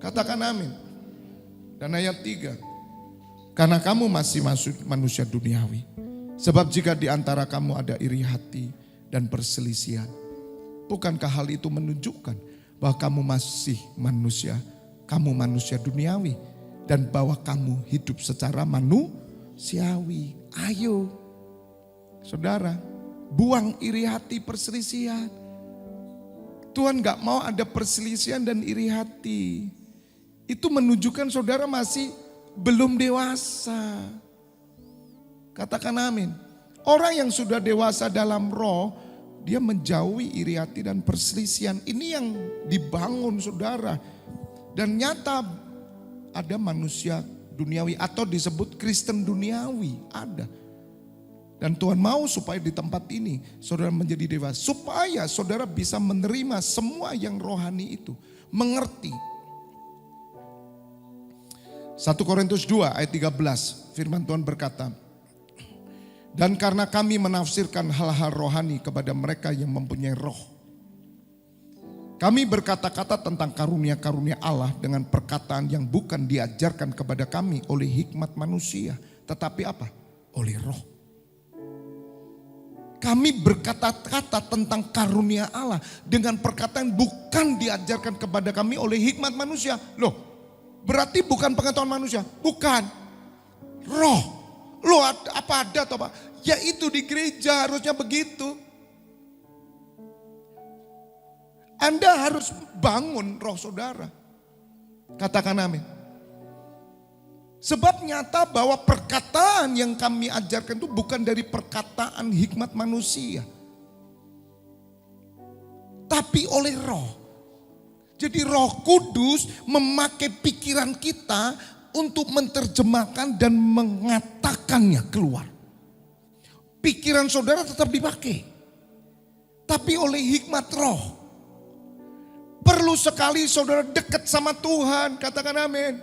[SPEAKER 1] Katakan amin. Dan ayat 3. Karena kamu masih manusia duniawi. Sebab jika di antara kamu ada iri hati dan perselisihan, bukankah hal itu menunjukkan bahwa kamu masih manusia kamu manusia duniawi dan bahwa kamu hidup secara manusiawi. Ayo, saudara, buang iri hati perselisihan. Tuhan gak mau ada perselisihan dan iri hati. Itu menunjukkan saudara masih belum dewasa. Katakan amin. Orang yang sudah dewasa dalam roh, dia menjauhi iri hati dan perselisihan. Ini yang dibangun saudara. Dan nyata ada manusia duniawi atau disebut Kristen duniawi. Ada. Dan Tuhan mau supaya di tempat ini saudara menjadi dewasa. Supaya saudara bisa menerima semua yang rohani itu. Mengerti. 1 Korintus 2 ayat 13. Firman Tuhan berkata. Dan karena kami menafsirkan hal-hal rohani kepada mereka yang mempunyai roh. Kami berkata-kata tentang karunia-karunia Allah dengan perkataan yang bukan diajarkan kepada kami oleh hikmat manusia. Tetapi apa? Oleh roh. Kami berkata-kata tentang karunia Allah dengan perkataan bukan diajarkan kepada kami oleh hikmat manusia. Loh, berarti bukan pengetahuan manusia? Bukan. Roh. Loh, apa ada toh Pak? Ya itu di gereja harusnya begitu. Anda harus bangun roh saudara. Katakan amin. Sebab nyata bahwa perkataan yang kami ajarkan itu bukan dari perkataan hikmat manusia. Tapi oleh roh. Jadi Roh Kudus memakai pikiran kita untuk menerjemahkan dan mengatakannya keluar. Pikiran saudara tetap dipakai. Tapi oleh hikmat roh. Perlu sekali saudara dekat sama Tuhan. Katakan amin.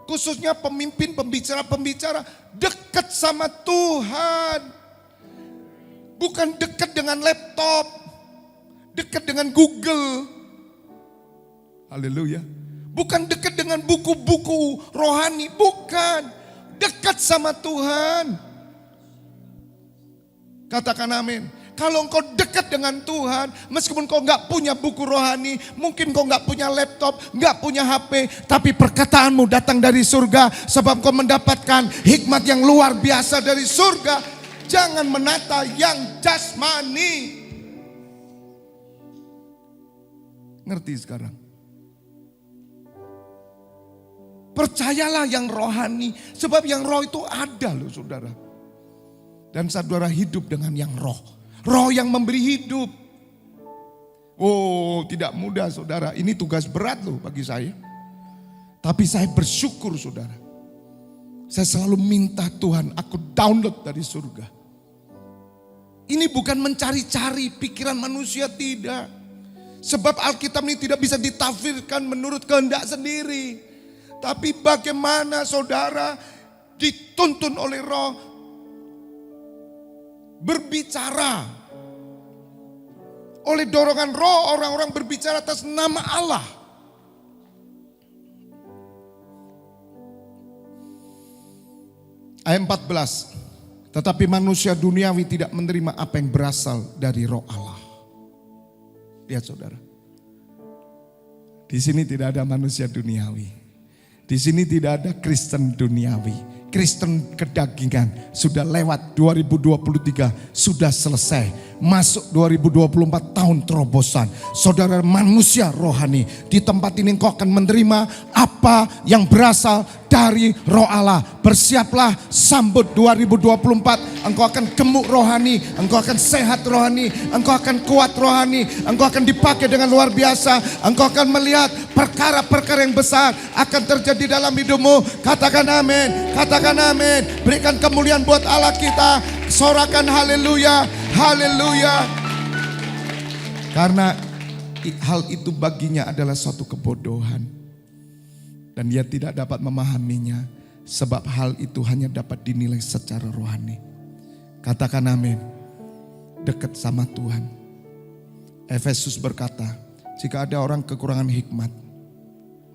[SPEAKER 1] Khususnya pemimpin, pembicara-pembicara. Dekat sama Tuhan. Bukan dekat dengan laptop. Dekat dengan Google. Haleluya. Bukan dekat dengan buku-buku rohani. Bukan. Dekat sama Tuhan. Katakan amin. Kalau engkau dekat dengan Tuhan, meskipun kau gak punya buku rohani, mungkin kau gak punya laptop, gak punya HP, tapi perkataanmu datang dari surga, sebab kau mendapatkan hikmat yang luar biasa dari surga. Jangan menata yang jasmani. Ngerti sekarang? Percayalah yang rohani, sebab yang roh itu ada loh saudara. Dan saudara hidup dengan yang roh. Roh yang memberi hidup. Oh, tidak mudah saudara. Ini tugas berat loh bagi saya. Tapi saya bersyukur saudara. Saya selalu minta Tuhan, aku download dari surga. Ini bukan mencari-cari pikiran manusia, tidak. Sebab Alkitab ini tidak bisa ditafsirkan menurut kehendak sendiri. Tapi bagaimana saudara dituntun oleh roh berbicara. Oleh dorongan roh orang-orang berbicara atas nama Allah. Ayat 14. Tetapi manusia duniawi tidak menerima apa yang berasal dari roh Allah. Lihat saudara. Di sini tidak ada manusia duniawi. Di sini tidak ada Kristen duniawi. Kristen kedagingan sudah lewat 2023, sudah selesai. Masuk 2024 tahun terobosan. Saudara manusia rohani, di tempat ini engkau akan menerima apa yang berasal dari roh Allah. Bersiaplah sambut 2024. Engkau akan gemuk rohani, engkau akan sehat rohani, engkau akan kuat rohani, engkau akan dipakai dengan luar biasa. Engkau akan melihat perkara-perkara yang besar akan terjadi dalam hidupmu. Katakan amin, katakan amin. Berikan kemuliaan buat Allah kita. Sorakan haleluya, haleluya. Karena hal itu baginya adalah suatu kebodohan. Dan dia tidak dapat memahaminya. Sebab hal itu hanya dapat dinilai secara rohani. Katakan amin. Dekat sama Tuhan. Efesus berkata, jika ada orang kekurangan hikmat,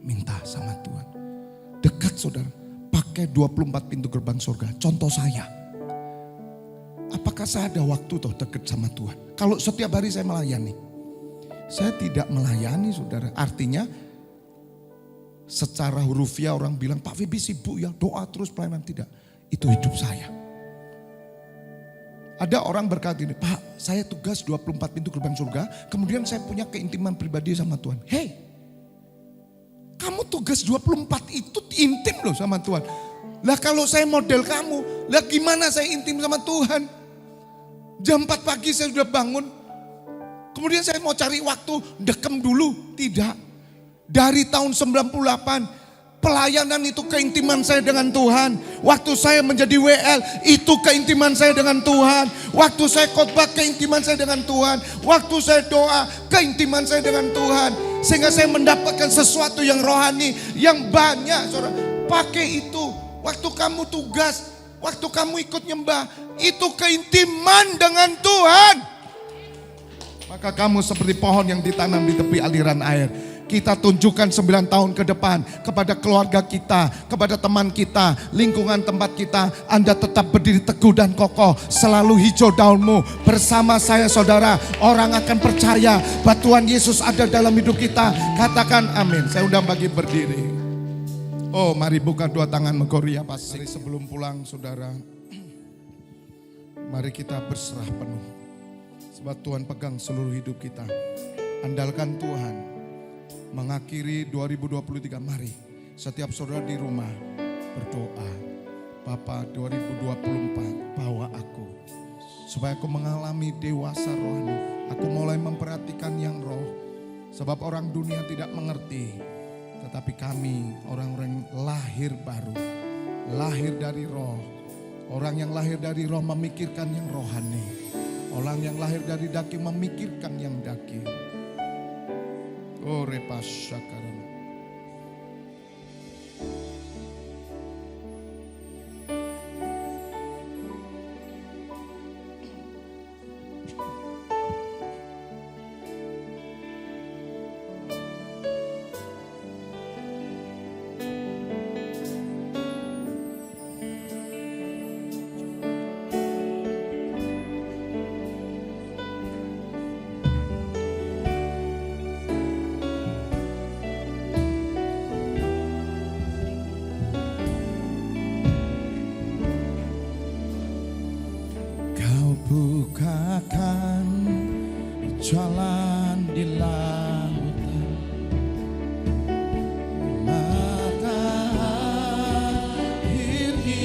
[SPEAKER 1] minta sama Tuhan. Dekat saudara. Pakai 24 pintu gerbang surga. Contoh saya. Apakah saya ada waktu toh dekat sama Tuhan? Kalau setiap hari saya melayani. Saya tidak melayani saudara. Artinya secara hurufiah orang bilang Pak Fibi sibuk ya, doa terus pelayanan. Tidak, itu hidup saya. Ada orang berkata ini, Pak saya tugas 24 pintu gerbang surga, kemudian saya punya keintiman pribadi sama Tuhan. Hei, kamu tugas 24 itu intim loh sama Tuhan. Lah kalau saya model kamu, lah gimana saya intim sama Tuhan? Jam 4 pagi saya sudah bangun, kemudian saya mau cari waktu dekem dulu. Tidak, dari tahun 98 pelayanan itu keintiman saya dengan Tuhan. Waktu saya menjadi WL itu keintiman saya dengan Tuhan. Waktu saya khotbah keintiman saya dengan Tuhan. Waktu saya doa keintiman saya dengan Tuhan. Sehingga saya mendapatkan sesuatu yang rohani, yang banyak. Saudara, pakai itu. Waktu kamu tugas, waktu kamu ikut nyembah, itu keintiman dengan Tuhan. Maka kamu seperti pohon yang ditanam di tepi aliran air. Kita tunjukkan 9 tahun ke depan kepada keluarga kita, kepada teman kita, lingkungan tempat kita. Anda tetap berdiri teguh dan kokoh, selalu hijau daunmu. Bersama saya saudara, orang akan percaya bahwa Tuhan Yesus ada dalam hidup kita. Katakan amin. Saya undang bagi berdiri. Oh mari buka dua tangan Megoria pasti. Sebelum pulang saudara, mari kita berserah penuh. Sebab Tuhan pegang seluruh hidup kita. Andalkan Tuhan. Mengakhiri 2023, mari setiap saudara di rumah berdoa. Bapa 2024 bawa aku supaya aku mengalami dewasa rohani. Aku mulai memperhatikan yang roh. Sebab orang dunia tidak mengerti. Tetapi kami orang-orang lahir baru. Lahir dari roh. Orang yang lahir dari roh memikirkan yang rohani. Orang yang lahir dari daging memikirkan yang daging. Oh repas syakaran. Bukakan jalan di lautan, mata air di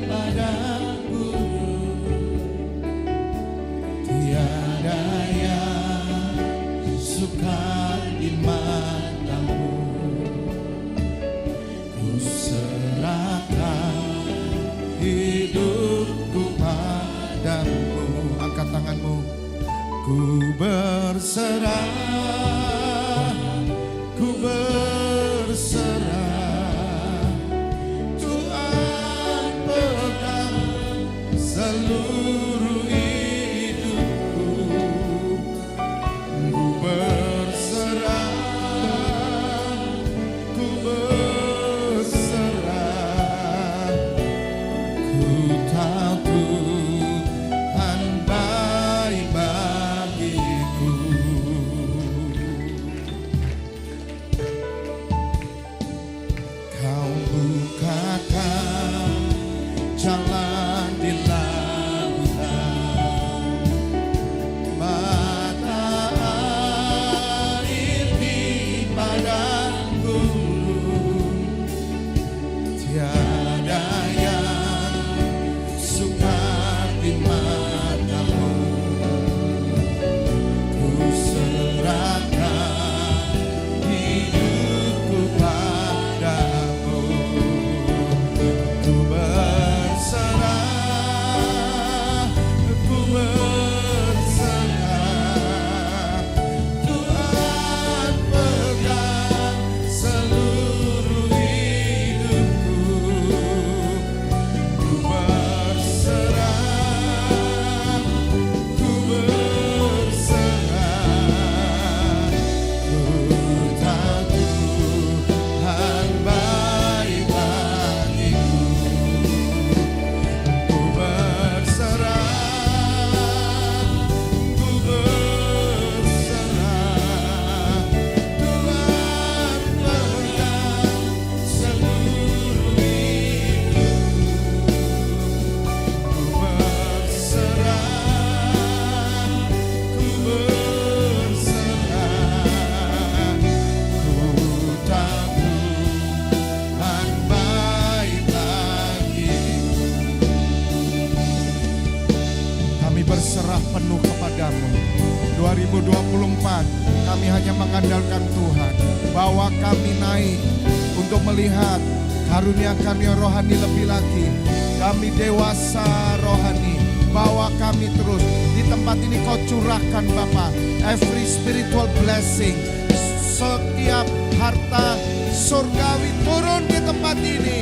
[SPEAKER 1] padang gurun. Tiada yang sukar di matamu. Ku serahkan hidupku padamu. Angkat tanganmu. Ku berserah, ku berserah. Tuhan pegang seluruh hidupku. Ku berserah, ku berserah. Ku tahu jalan di lautan, mata air di padang gurun. Tiada yang sukar di matamu. Ku serahkan hidupku padamu. Ku berserah, berserah penuh kepadamu. 2024 kami hanya mengandalkan Tuhan. Bawa kami naik untuk melihat karuniakan yang rohani lebih lagi. Kami dewasa rohani. Bawa kami terus. Di tempat ini kau curahkan Bapa every spiritual blessing. Setiap harta surgawi turun di tempat ini.